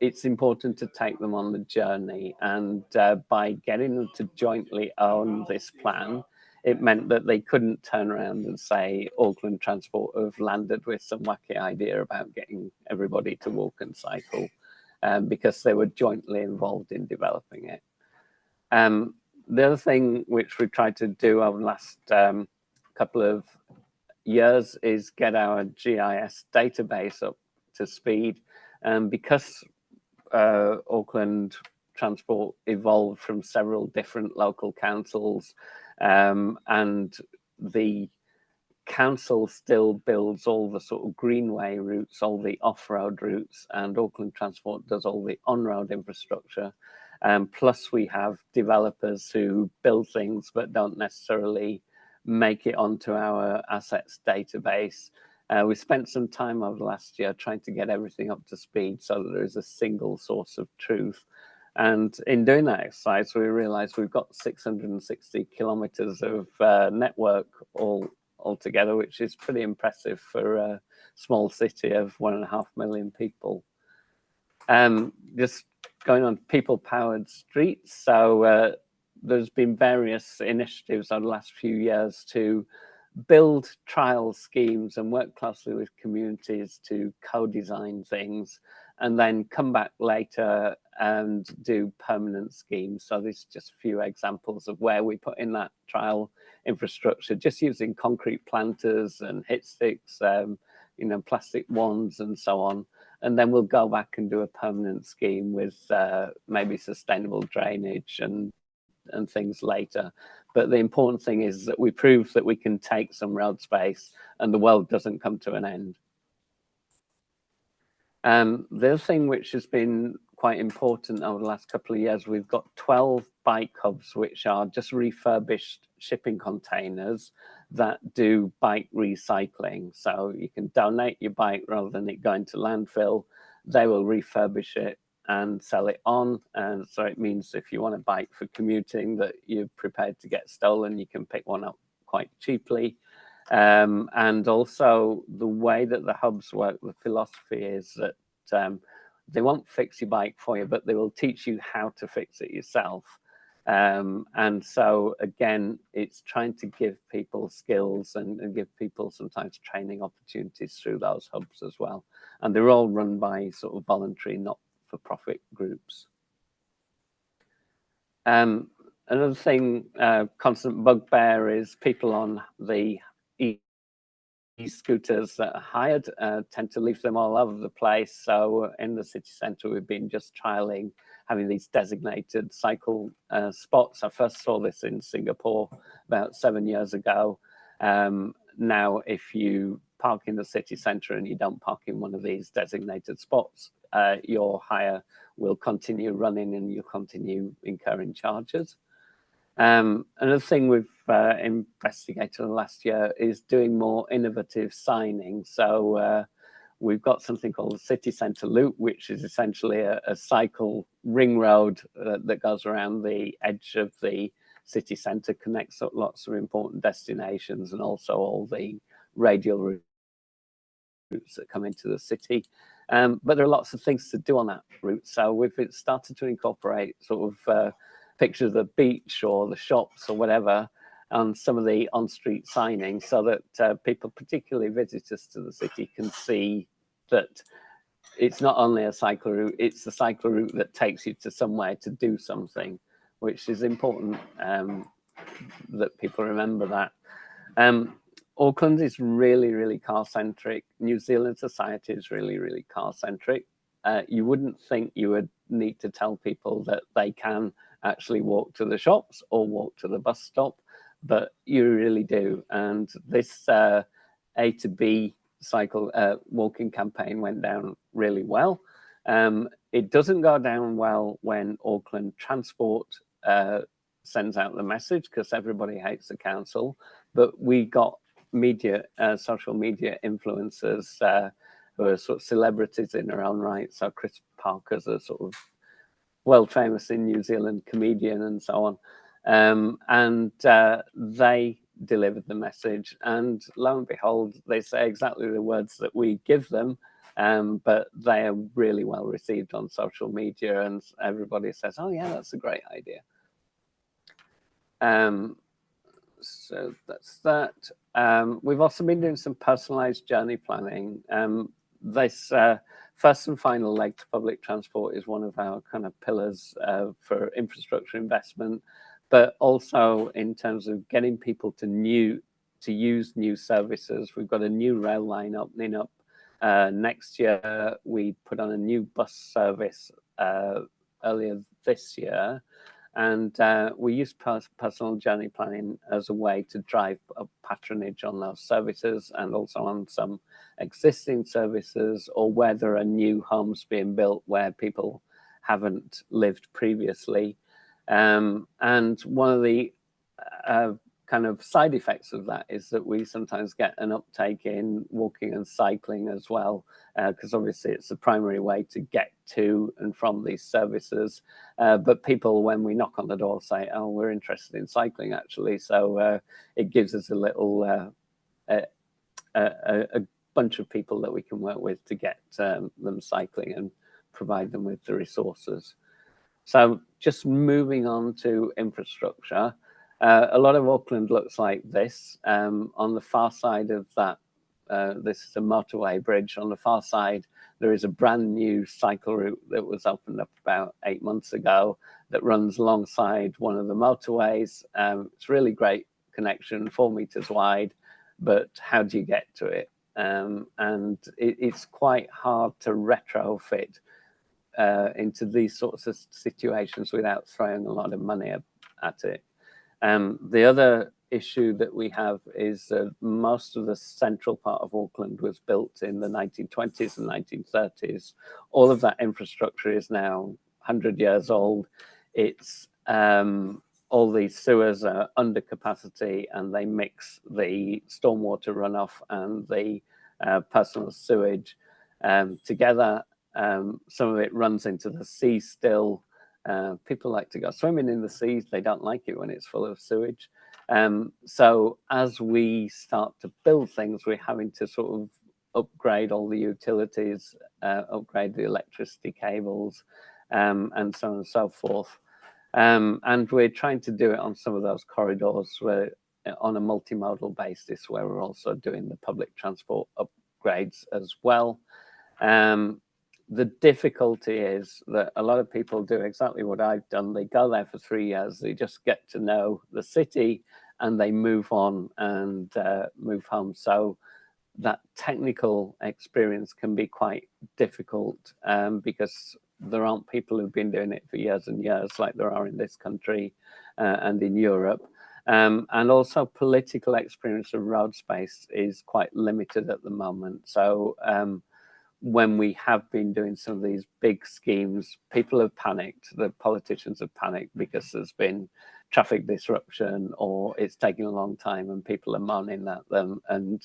It's important to take them on the journey, and by getting them to jointly own this plan, it meant that they couldn't turn around and say Auckland Transport have landed with some wacky idea about getting everybody to walk and cycle, because they were jointly involved in developing it. The other thing which we tried to do over the last couple of years is get our GIS database up to speed. Because Auckland Transport evolved from several different local councils, and the council still builds all the sort of greenway routes, all the off-road routes, and Auckland Transport does all the on-road infrastructure. Plus we have developers who build things but don't necessarily make it onto our assets database. We spent some time over the last year trying to get everything up to speed so that there is a single source of truth. And in doing that exercise, we realized we've got 660 kilometers of network all together, which is pretty impressive for a small city of 1.5 million people. Just going on people-powered streets. So there's been various initiatives over the last few years to build trial schemes and work closely with communities to co-design things, and then come back later and do permanent schemes. So this is just a few examples of where we put in that trial infrastructure, just using concrete planters and hit sticks, plastic wands and so on. And then we'll go back and do a permanent scheme with maybe sustainable drainage and things later. But the important thing is that we prove that we can take some road space and the world doesn't come to an end. The other thing which has been quite important over the last couple of years. We've got 12 bike hubs, which are just refurbished shipping containers that do bike recycling. So you can donate your bike rather than it going to landfill. They will refurbish it and sell it on. And so it means if you want a bike for commuting that you're prepared to get stolen, you can pick one up quite cheaply. And also the way that the hubs work, the philosophy is that they won't fix your bike for you, but they will teach you how to fix it yourself. And so again, it's trying to give people skills and give people sometimes training opportunities through those hubs as well. And they're all run by sort of voluntary, not-for-profit groups. Another thing, constant bugbear is people on the e-scooters that are hired tend to leave them all over the place. So in the city centre, we've been just trialling having these designated cycle spots. I first saw this in Singapore about 7 years ago. Now, if you park in the city centre and you don't park in one of these designated spots, your hire will continue running and you'll continue incurring charges. Another thing we've investigated last year is doing more innovative signing. So we've got something called the City Centre Loop, which is essentially a cycle ring road that goes around the edge of the city centre, connects up lots of important destinations and also all the radial routes that come into the city. But there are lots of things to do on that route. So we've started to incorporate sort of pictures of the beach or the shops or whatever on some of the on-street signings, so that people, particularly visitors to the city, can see that it's not only a cycle route, it's the cycle route that takes you to somewhere to do something, which is important that people remember that. Auckland is really, really car-centric. New Zealand society is really, really car-centric. You wouldn't think you would need to tell people that they can actually walk to the shops or walk to the bus stop, but you really do. And this A to B cycle walking campaign went down really well. It doesn't go down well when Auckland Transport sends out the message, because everybody hates the council, but we got media, social media influencers who are sort of celebrities in their own right. So Chris Parker's a sort of world famous in New Zealand comedian and so on. And they delivered the message, and lo and behold, they say exactly the words that we give them, but they are really well received on social media, and everybody says, oh yeah, that's a great idea. So that's that. We've also been doing some personalized journey planning. This first and final leg to public transport is one of our kind of pillars for infrastructure investment, but also in terms of getting people to use new services. We've got a new rail line opening up next year. We put on a new bus service earlier this year. And we use personal journey planning as a way to drive up patronage on those services, and also on some existing services, or where there are new homes being built where people haven't lived previously. And one of the kind of side effects of that is that we sometimes get an uptake in walking and cycling as well, because obviously it's the primary way to get to and from these services. But people, when we knock on the door, say, oh, we're interested in cycling actually. So it gives us a little, a bunch of people that we can work with to get them cycling and provide them with the resources. So just moving on to infrastructure. A lot of Auckland looks like this. On the far side of that, this is a motorway bridge. On the far side, there is a brand new cycle route that was opened up about 8 months ago that runs alongside one of the motorways. It's really great connection, 4 meters wide, but how do you get to it? And it's quite hard to retrofit into these sorts of situations without throwing a lot of money at it. The other issue that we have is that most of the central part of Auckland was built in the 1920s and 1930s. All of that infrastructure is now 100 years old. It's all these sewers are under capacity, and they mix the stormwater runoff and the personal sewage together. Some of it runs into the sea still. People like to go swimming in the seas. They don't like it when it's full of sewage. So as we start to build things, we're having to sort of upgrade all the utilities, upgrade the electricity cables, and so on and so forth. And we're trying to do it on some of those corridors where, on a multimodal basis, where we're also doing the public transport upgrades as well. The difficulty is that a lot of people do exactly what I've done. They go there for 3 years, they just get to know the city, and they move on and move home. So that technical experience can be quite difficult because there aren't people who've been doing it for years and years like there are in this country and in Europe. And also political experience of road space is quite limited at the moment. So when we have been doing some of these big schemes, people have panicked. The politicians have panicked because there's been traffic disruption or it's taking a long time and people are moaning at them. And,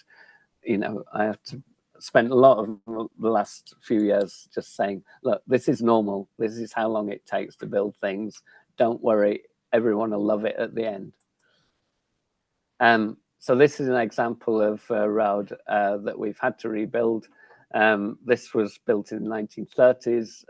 you know, I have to spend a lot of the last few years just saying, look, this is normal. This is how long it takes to build things. Don't worry, everyone will love it at the end. So this is an example of a road that we've had to rebuild. This was built in the 1930s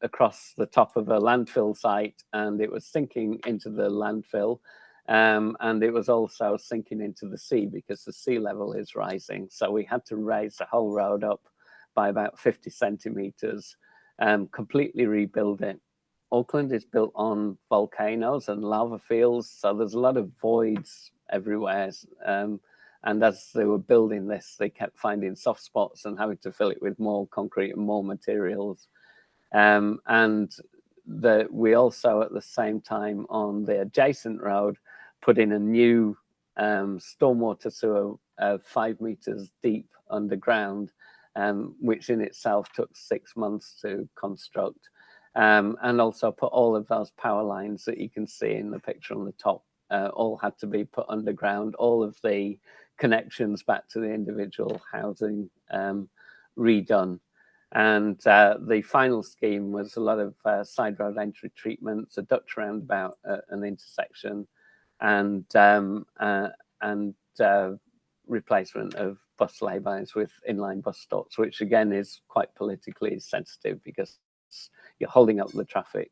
across the top of a landfill site, and it was sinking into the landfill. And it was also sinking into the sea because the sea level is rising. So we had to raise the whole road up by about 50 centimeters, completely rebuild it. Auckland is built on volcanoes and lava fields, so there's a lot of voids everywhere. And as they were building this, they kept finding soft spots and having to fill it with more concrete and more materials. And we also, at the same time, on the adjacent road, put in a new stormwater sewer 5 meters deep underground, which in itself took 6 months to construct. And also put all of those power lines that you can see in the picture on the top, all had to be put underground. All of the connections back to the individual housing redone. And the final scheme was a lot of side road entry treatments, a Dutch roundabout at an intersection, and replacement of bus laybys with inline bus stops, which again is quite politically sensitive because you're holding up the traffic.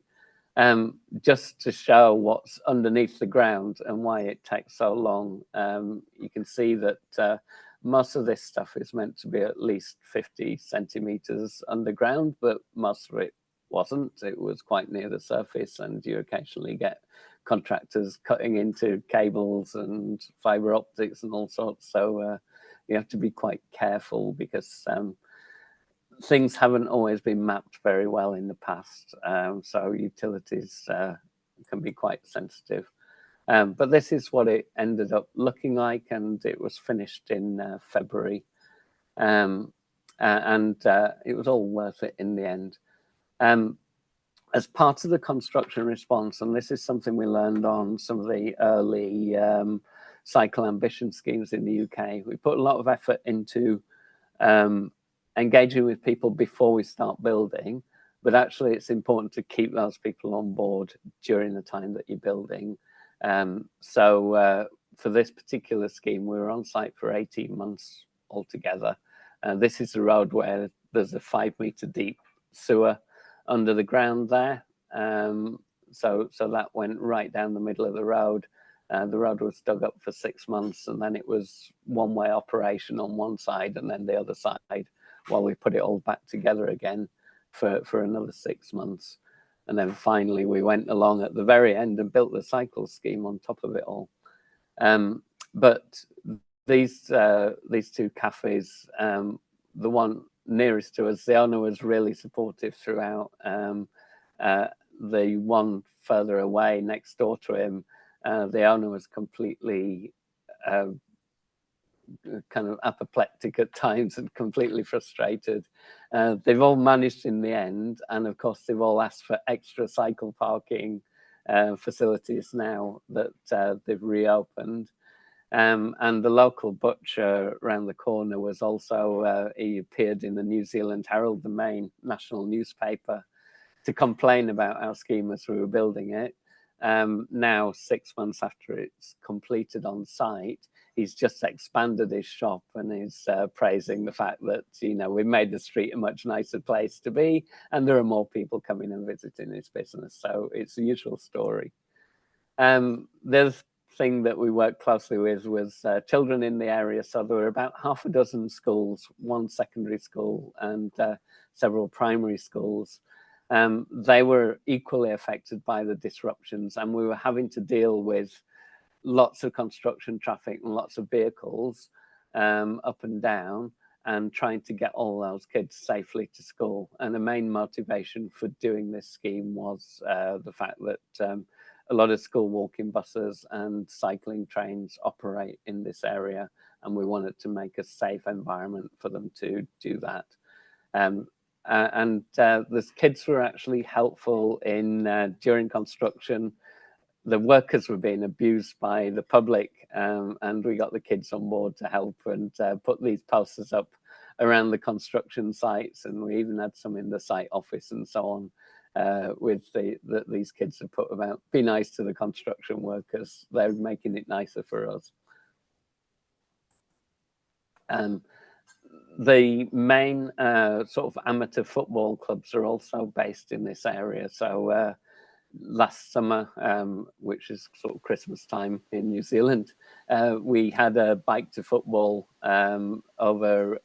Just to show what's underneath the ground and why it takes so long, you can see that most of this stuff is meant to be at least 50 centimeters underground, but most of it wasn't. It was quite near the surface, and you occasionally get contractors cutting into cables and fiber optics and all sorts. So you have to be quite careful because things haven't always been mapped very well in the past. So utilities can be quite sensitive. But this is what it ended up looking like, and it was finished in February. And it was all worth it in the end. As part of the construction response, and this is something we learned on some of the early cycle ambition schemes in the UK, we put a lot of effort into engaging with people before we start building, but actually it's important to keep those people on board during the time that you're building. So for this particular scheme, we were on site for 18 months altogether. This is the road where there's a 5 meter deep sewer under the ground there. So that went right down the middle of the road. The road was dug up for 6 months, and then it was one-way operation on one side and then the other side while we put it all back together again for another 6 months. And then finally we went along at the very end and built the cycle scheme on top of it all. But these two cafes, the one nearest to us, the owner was really supportive throughout. The one further away next door to him, the owner was completely kind of apoplectic at times and completely frustrated. They've all managed in the end, and of course they've all asked for extra cycle parking facilities now that they've reopened. And the local butcher around the corner was also, he appeared in the New Zealand Herald, the main national newspaper, to complain about our scheme as we were building it. Now, 6 months after it's completed on site, he's just expanded his shop and is praising the fact that, you know, we've made the street a much nicer place to be, and there are more people coming and visiting his business. So it's the usual story. The thing that we worked closely with was children in the area. So there were about half a dozen schools, one secondary school and several primary schools. They were equally affected by the disruptions, and we were having to deal with lots of construction traffic and lots of vehicles up and down, and trying to get all those kids safely to school. And the main motivation for doing this scheme was the fact that a lot of school walking buses and cycling trains operate in this area, and we wanted to make a safe environment for them to do that. The kids were actually helpful in during construction. The workers were being abused by the public, and we got the kids on board to help and put these posters up around the construction sites, and we even had some in the site office and so on, with these kids have put about, be nice to the construction workers, they're making it nicer for us. The main sort of amateur football clubs are also based in this area. So last summer, which is sort of Christmas time in New Zealand, we had a bike to football over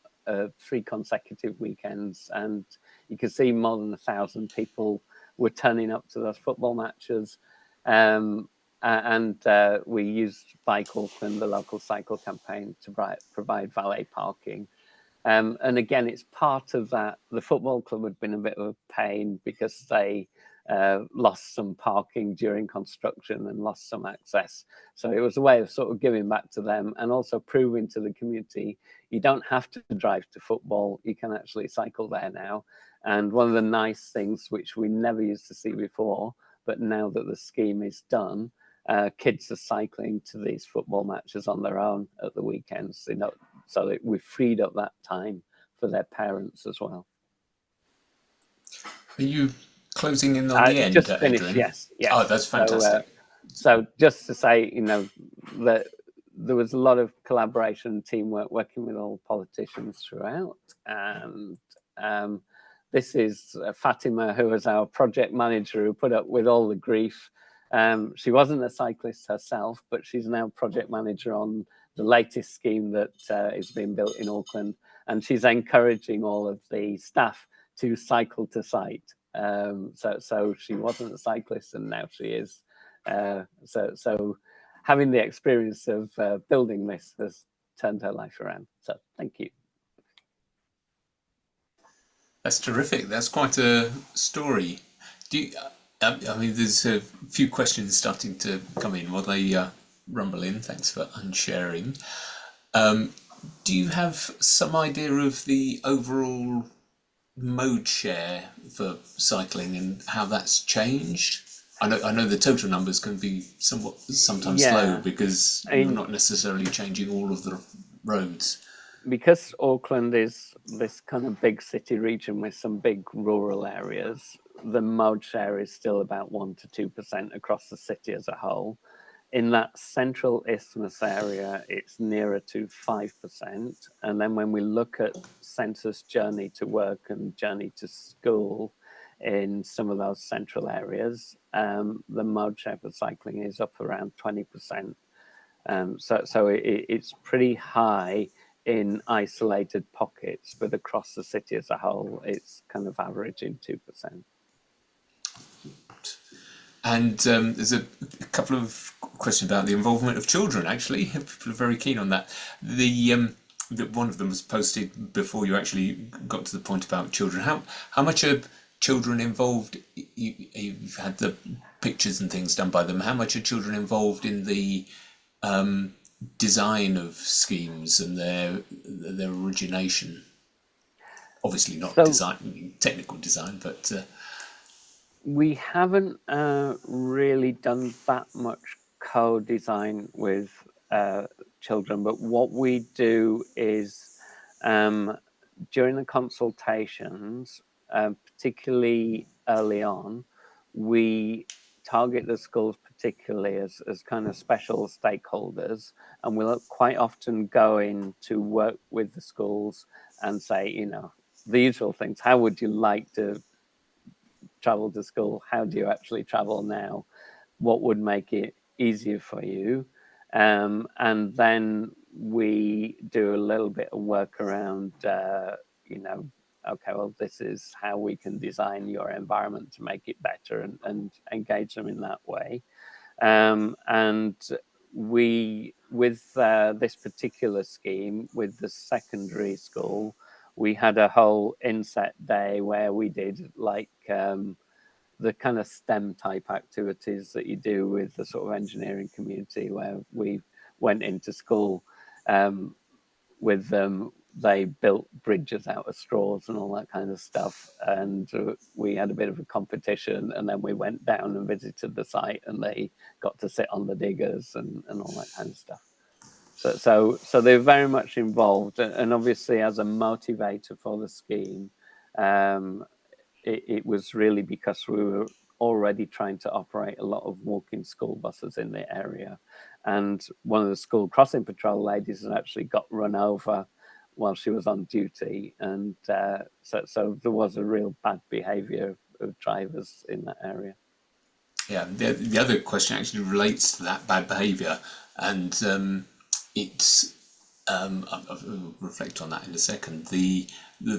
3 consecutive weekends, and you can see more than 1,000 people were turning up to those football matches. We used Bike Auckland, the local cycle campaign, to provide valet parking. And again, it's part of that. The football club had been a bit of a pain because they lost some parking during construction and lost some access. So it was a way of sort of giving back to them and also proving to the community, you don't have to drive to football, you can actually cycle there now. And one of the nice things, which we never used to see before, but now that the scheme is done, kids are cycling to these football matches on their own at the weekends, you know, so that we've freed up that time for their parents as well. Are you closing in on the end, just finished, Adrian? Yes. Oh, that's fantastic. So just to say, you know, that there was a lot of collaboration, teamwork, working with all politicians throughout. And this is Fatima, who was our project manager, who put up with all the grief. She wasn't a cyclist herself, but she's now project manager on the latest scheme that is being built in Auckland. And she's encouraging all of the staff to cycle to site. So she wasn't a cyclist, and now she is. So having the experience of building this has turned her life around. So thank you. That's terrific. That's quite a story. I mean, there's a few questions starting to come in while they rumble in. Thanks for unsharing. Do you have some idea of the overall mode share for cycling and how that's changed? I know the total numbers can be sometimes slow because you're not necessarily changing all of the roads. Because Auckland is this kind of big city region with some big rural areas, the mode share is still about 1 to 2% across the city as a whole. In that central isthmus area, it's nearer to 5%. And then when we look at census journey to work and journey to school in some of those central areas, the mode share for cycling is up around 20%. So it's pretty high in isolated pockets, but across the city as a whole, it's kind of averaging 2%. And there's a couple of questions about the involvement of children. Actually, people are very keen on that. One of them was posted before you actually got to the point about children. How much are children involved? You've had the pictures and things done by them. How much are children involved in the design of schemes and their origination? Obviously not So- design, technical design, but We haven't really done that much co-design with children, but what we do is during the consultations, particularly early on, we target the schools particularly as kind of special stakeholders, and we'll quite often go in to work with the schools and say, you know, the usual things. How would you like to travel to school? How do you actually travel now? What would make it easier for you? And then we do a little bit of work around, you know, okay, well, this is how we can design your environment to make it better, and engage them in that way. And we, with this particular scheme, with the secondary school, we had a whole inset day where we did like the kind of STEM type activities that you do with the sort of engineering community, where we went into school with them. They built bridges out of straws and all that kind of stuff. And we had a bit of a competition, and then we went down and visited the site, and they got to sit on the diggers and all that kind of stuff. So they're very much involved, and obviously as a motivator for the scheme, it was really because we were already trying to operate a lot of walking school buses in the area, and one of the school crossing patrol ladies had actually got run over while she was on duty, and so there was a real bad behaviour of drivers in that area. Yeah, the other question actually relates to that bad behaviour, and it's I'll reflect on that in a second. The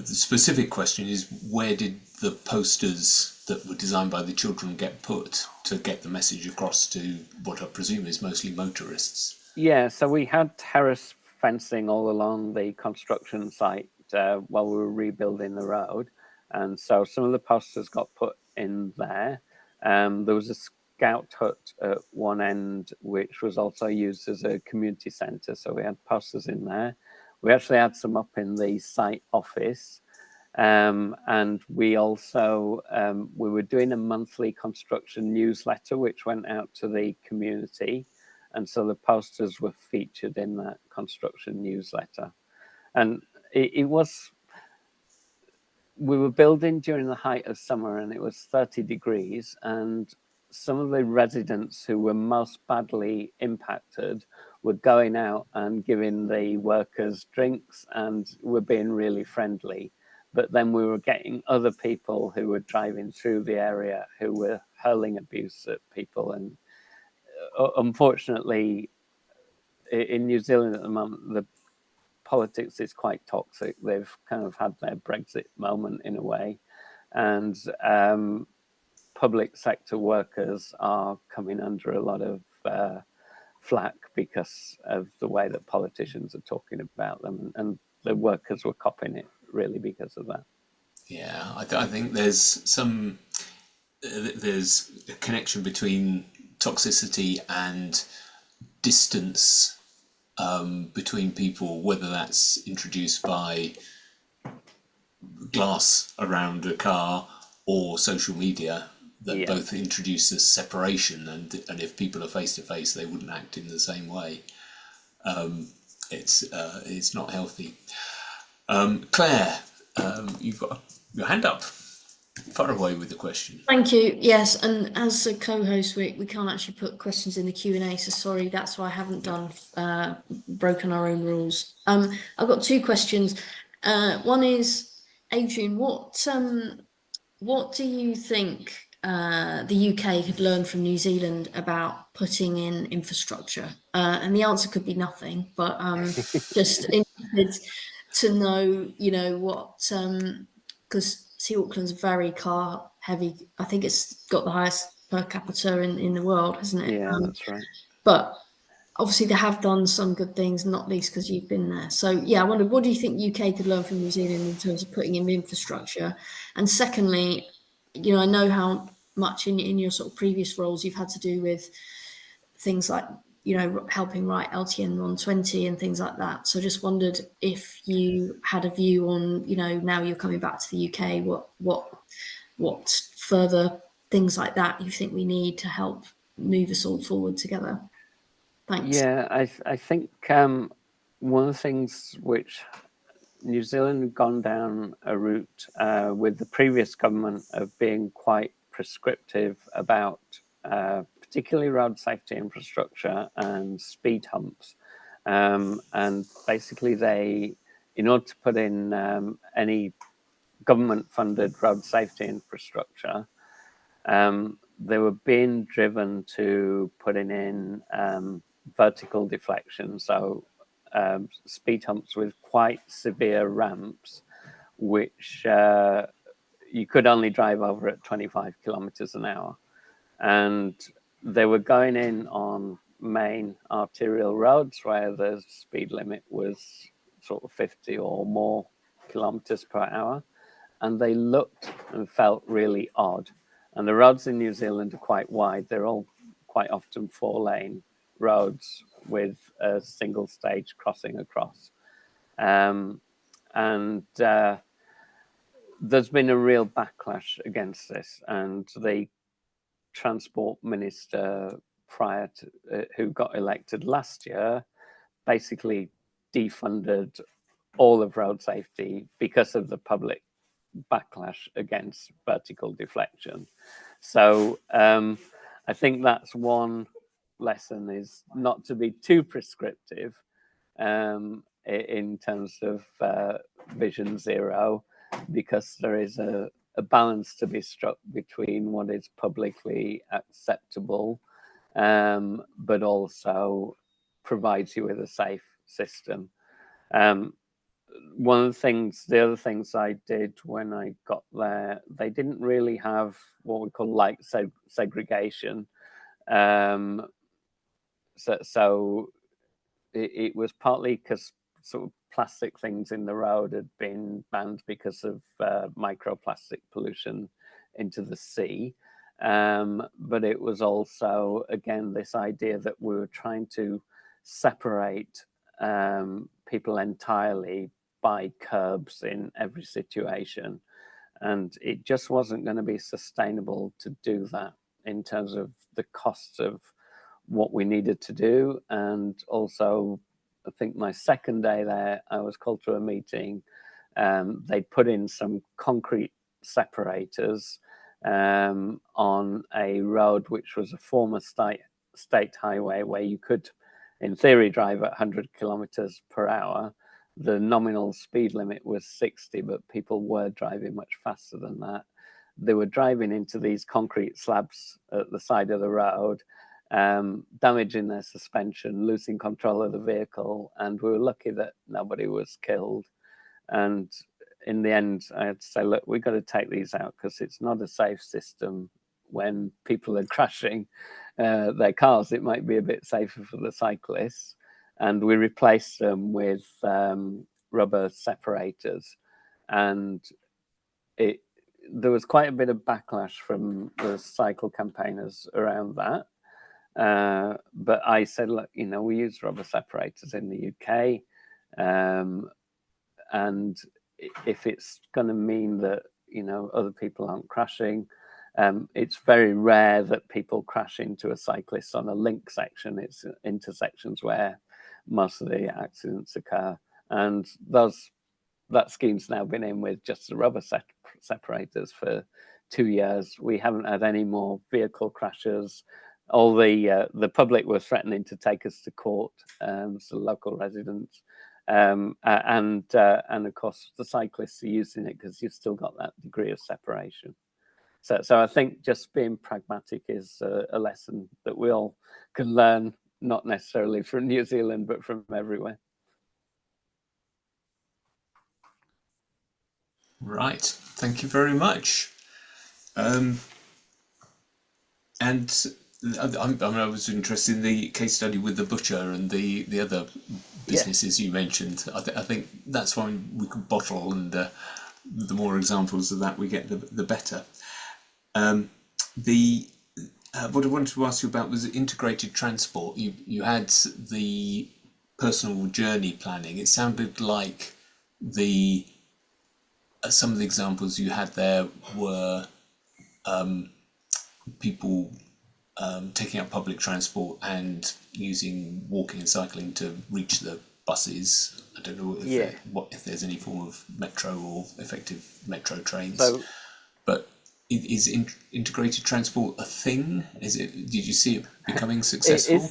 specific question is, where did the posters that were designed by the children get put to get the message across to what I presume is mostly motorists? Yeah, so we had terrace fencing all along the construction site while we were rebuilding the road, and so some of the posters got put in there. There was a scout hut at one end, which was also used as a community centre, so we had posters in there. We actually had some up in the site office, and we also we were doing a monthly construction newsletter which went out to the community, and so the posters were featured in that construction newsletter. And it was, we were building during the height of summer, and it was 30 degrees, and some of the residents who were most badly impacted were going out and giving the workers drinks and were being really friendly. But then we were getting other people who were driving through the area who were hurling abuse at people. And unfortunately, in New Zealand at the moment, the politics is quite toxic. They've kind of had their Brexit moment in a way, and public sector workers are coming under a lot of flack because of the way that politicians are talking about them, and the workers were copping it really because of that. Yeah, I think there's a connection between toxicity and distance between people, whether that's introduced by glass around a car or social media, that both introduce this separation, and if people are face to face, they wouldn't act in the same way. It's not healthy. Claire, you've got your hand up. Far away with the question. Thank you. Yes, and as a co-host, we can't actually put questions in the Q&A, so sorry, that's why I haven't done broken our own rules. I've got two questions. One is, Adrian, what do you think the UK could learn from New Zealand about putting in infrastructure? And the answer could be nothing, but just interested to know, you know, what, because Auckland's very car heavy. I think it's got the highest per capita in the world, hasn't it? Yeah, that's right. But obviously they have done some good things, not least because you've been there. So yeah, I wondered, what do you think UK could learn from New Zealand in terms of putting in infrastructure? And secondly, you know, I know how much in your sort of previous roles you've had to do with things like you know, helping write LTN 120 and things like that. So just wondered if you had a view on, you know, now you're coming back to the UK, what further things like that you think we need to help move us all forward together. Thanks. Yeah, I think one of the things which New Zealand had gone down a route with the previous government of being quite prescriptive about particularly road safety infrastructure and speed humps. And basically they, in order to put in any government-funded road safety infrastructure, they were being driven to putting in vertical deflection, so speed humps with quite severe ramps, which you could only drive over at 25 kilometers an hour. And they were going in on main arterial roads where the speed limit was sort of 50 or more kilometers per hour. And they looked and felt really odd. And the roads in New Zealand are quite wide. They're all quite often 4-lane roads with a single stage crossing across. There's been a real backlash against this. And the transport minister prior to who got elected last year basically defunded all of road safety because of the public backlash against vertical deflection. So I think that's one lesson, is not to be too prescriptive in terms of Vision Zero, because there is a balance to be struck between what is publicly acceptable, but also provides you with a safe system. One of the other things I did when I got there, they didn't really have what we call light segregation. So it was partly because sort of plastic things in the road had been banned because of microplastic pollution into the sea. But it was also, again, this idea that we were trying to separate people entirely by curbs in every situation. And it just wasn't going to be sustainable to do that in terms of the costs of what we needed to do. And also, I think my second day there, I was called to a meeting. They'd put in some concrete separators on a road which was a former state highway where you could, in theory, drive at 100 kilometers per hour. The nominal speed limit was 60, but people were driving much faster than that. They were driving into these concrete slabs at the side of the road, damaging their suspension, losing control of the vehicle, and we were lucky that nobody was killed. And in the end, I had to say, look, we've got to take these out because it's not a safe system when people are crashing their cars. It might be a bit safer for the cyclists. And we replaced them with rubber separators. And there was quite a bit of backlash from the cycle campaigners around that. But I said, look, you know, we use rubber separators in the UK. And if it's going to mean that, you know, other people aren't crashing, it's very rare that people crash into a cyclist on a link section. It's intersections where most of the accidents occur. And that scheme's now been in with just the rubber separators for 2 years. We haven't had any more vehicle crashes. All the public were threatening to take us to court, so local residents. And of course, the cyclists are using it because you've still got that degree of separation. So I think just being pragmatic is a lesson that we all can learn, not necessarily from New Zealand, but from everywhere. Right, thank you very much. And I was interested in the case study with the butcher and the other businesses you mentioned. I think that's one we could bottle, and the more examples of that we get, the better. what I wanted to ask you about was integrated transport. You had the personal journey planning. It sounded like some of the examples you had there were people taking up public transport and using walking and cycling to reach the buses. I don't know if there's any form of metro or effective metro trains. But is integrated transport a thing? Is it? Did you see it becoming successful?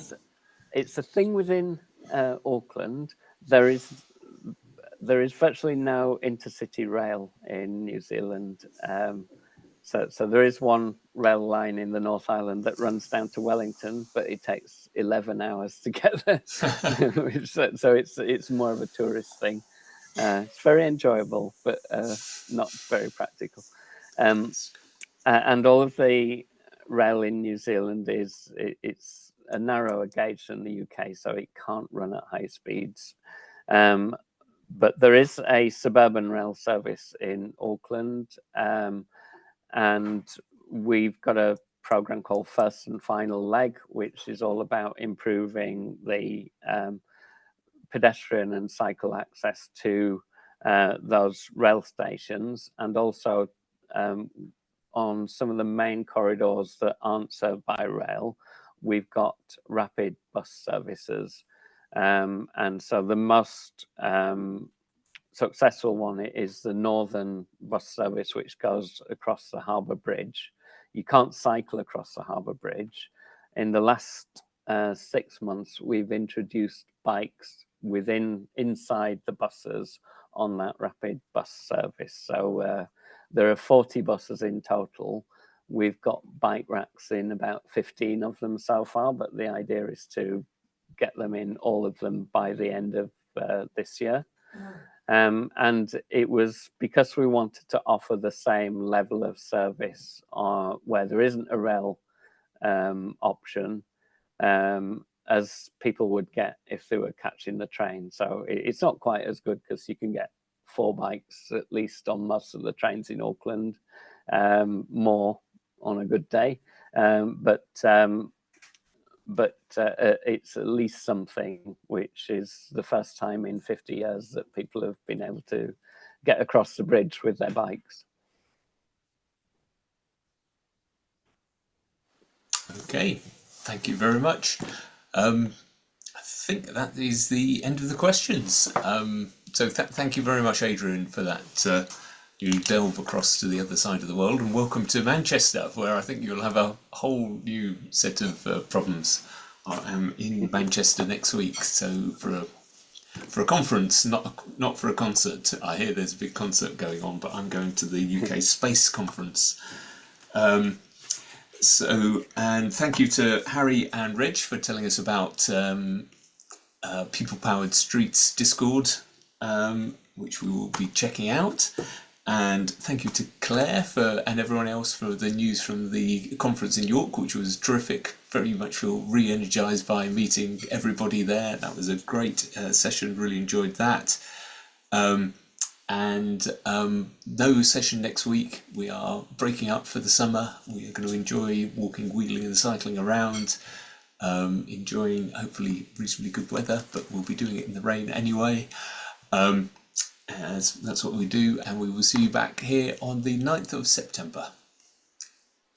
It's a thing within Auckland. There is virtually no intercity rail in New Zealand. So there is one rail line in the North Island that runs down to Wellington, but it takes 11 hours to get there. So it's more of a tourist thing. It's very enjoyable, but not very practical. And all of the rail in New Zealand it's a narrower gauge than the UK, so it can't run at high speeds. But there is a suburban rail service in Auckland, and we've got a program called First and Final Leg, which is all about improving the pedestrian and cycle access to those rail stations, and also on some of the main corridors that aren't served by rail, we've got rapid bus services. And so the most successful one is the Northern bus service, which goes across the harbour bridge. You can't cycle across the harbour bridge. In the last 6 months, we've introduced bikes inside the buses on that rapid bus service. So there are 40 buses in total. We've got bike racks in about 15 of them so far, but the idea is to get them in all of them by the end of this year. And it was because we wanted to offer the same level of service where there isn't a rail option as people would get if they were catching the train. So it's not quite as good because you can get 4 bikes at least on most of the trains in Auckland, more on a good day. But it's at least something, which is the first time in 50 years that people have been able to get across the bridge with their bikes. Okay, thank you very much. I think that is the end of the questions. So thank you very much, Adrian, for that. You delve across to the other side of the world, and welcome to Manchester, where I think you'll have a whole new set of problems. I'm in Manchester next week, so for a conference, not for a concert. I hear there's a big concert going on, but I'm going to the UK Space Conference. And thank you to Harry and Reg for telling us about People Powered Streets Discord, which we will be checking out. And thank you to Claire and everyone else for the news from the conference in York, which was terrific. Very much feel re-energized by meeting everybody there. That was a great session, really enjoyed that. No session next week. We are breaking up for the summer. We are going to enjoy walking, wheeling and cycling around, enjoying hopefully reasonably good weather, but we'll be doing it in the rain anyway. As that's what we do, and we will see you back here on the 9th of September.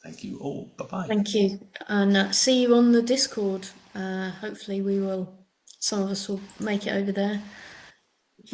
Thank you all. Bye-bye. Thank you, and see you on the Discord. Hopefully some of us will make it over there.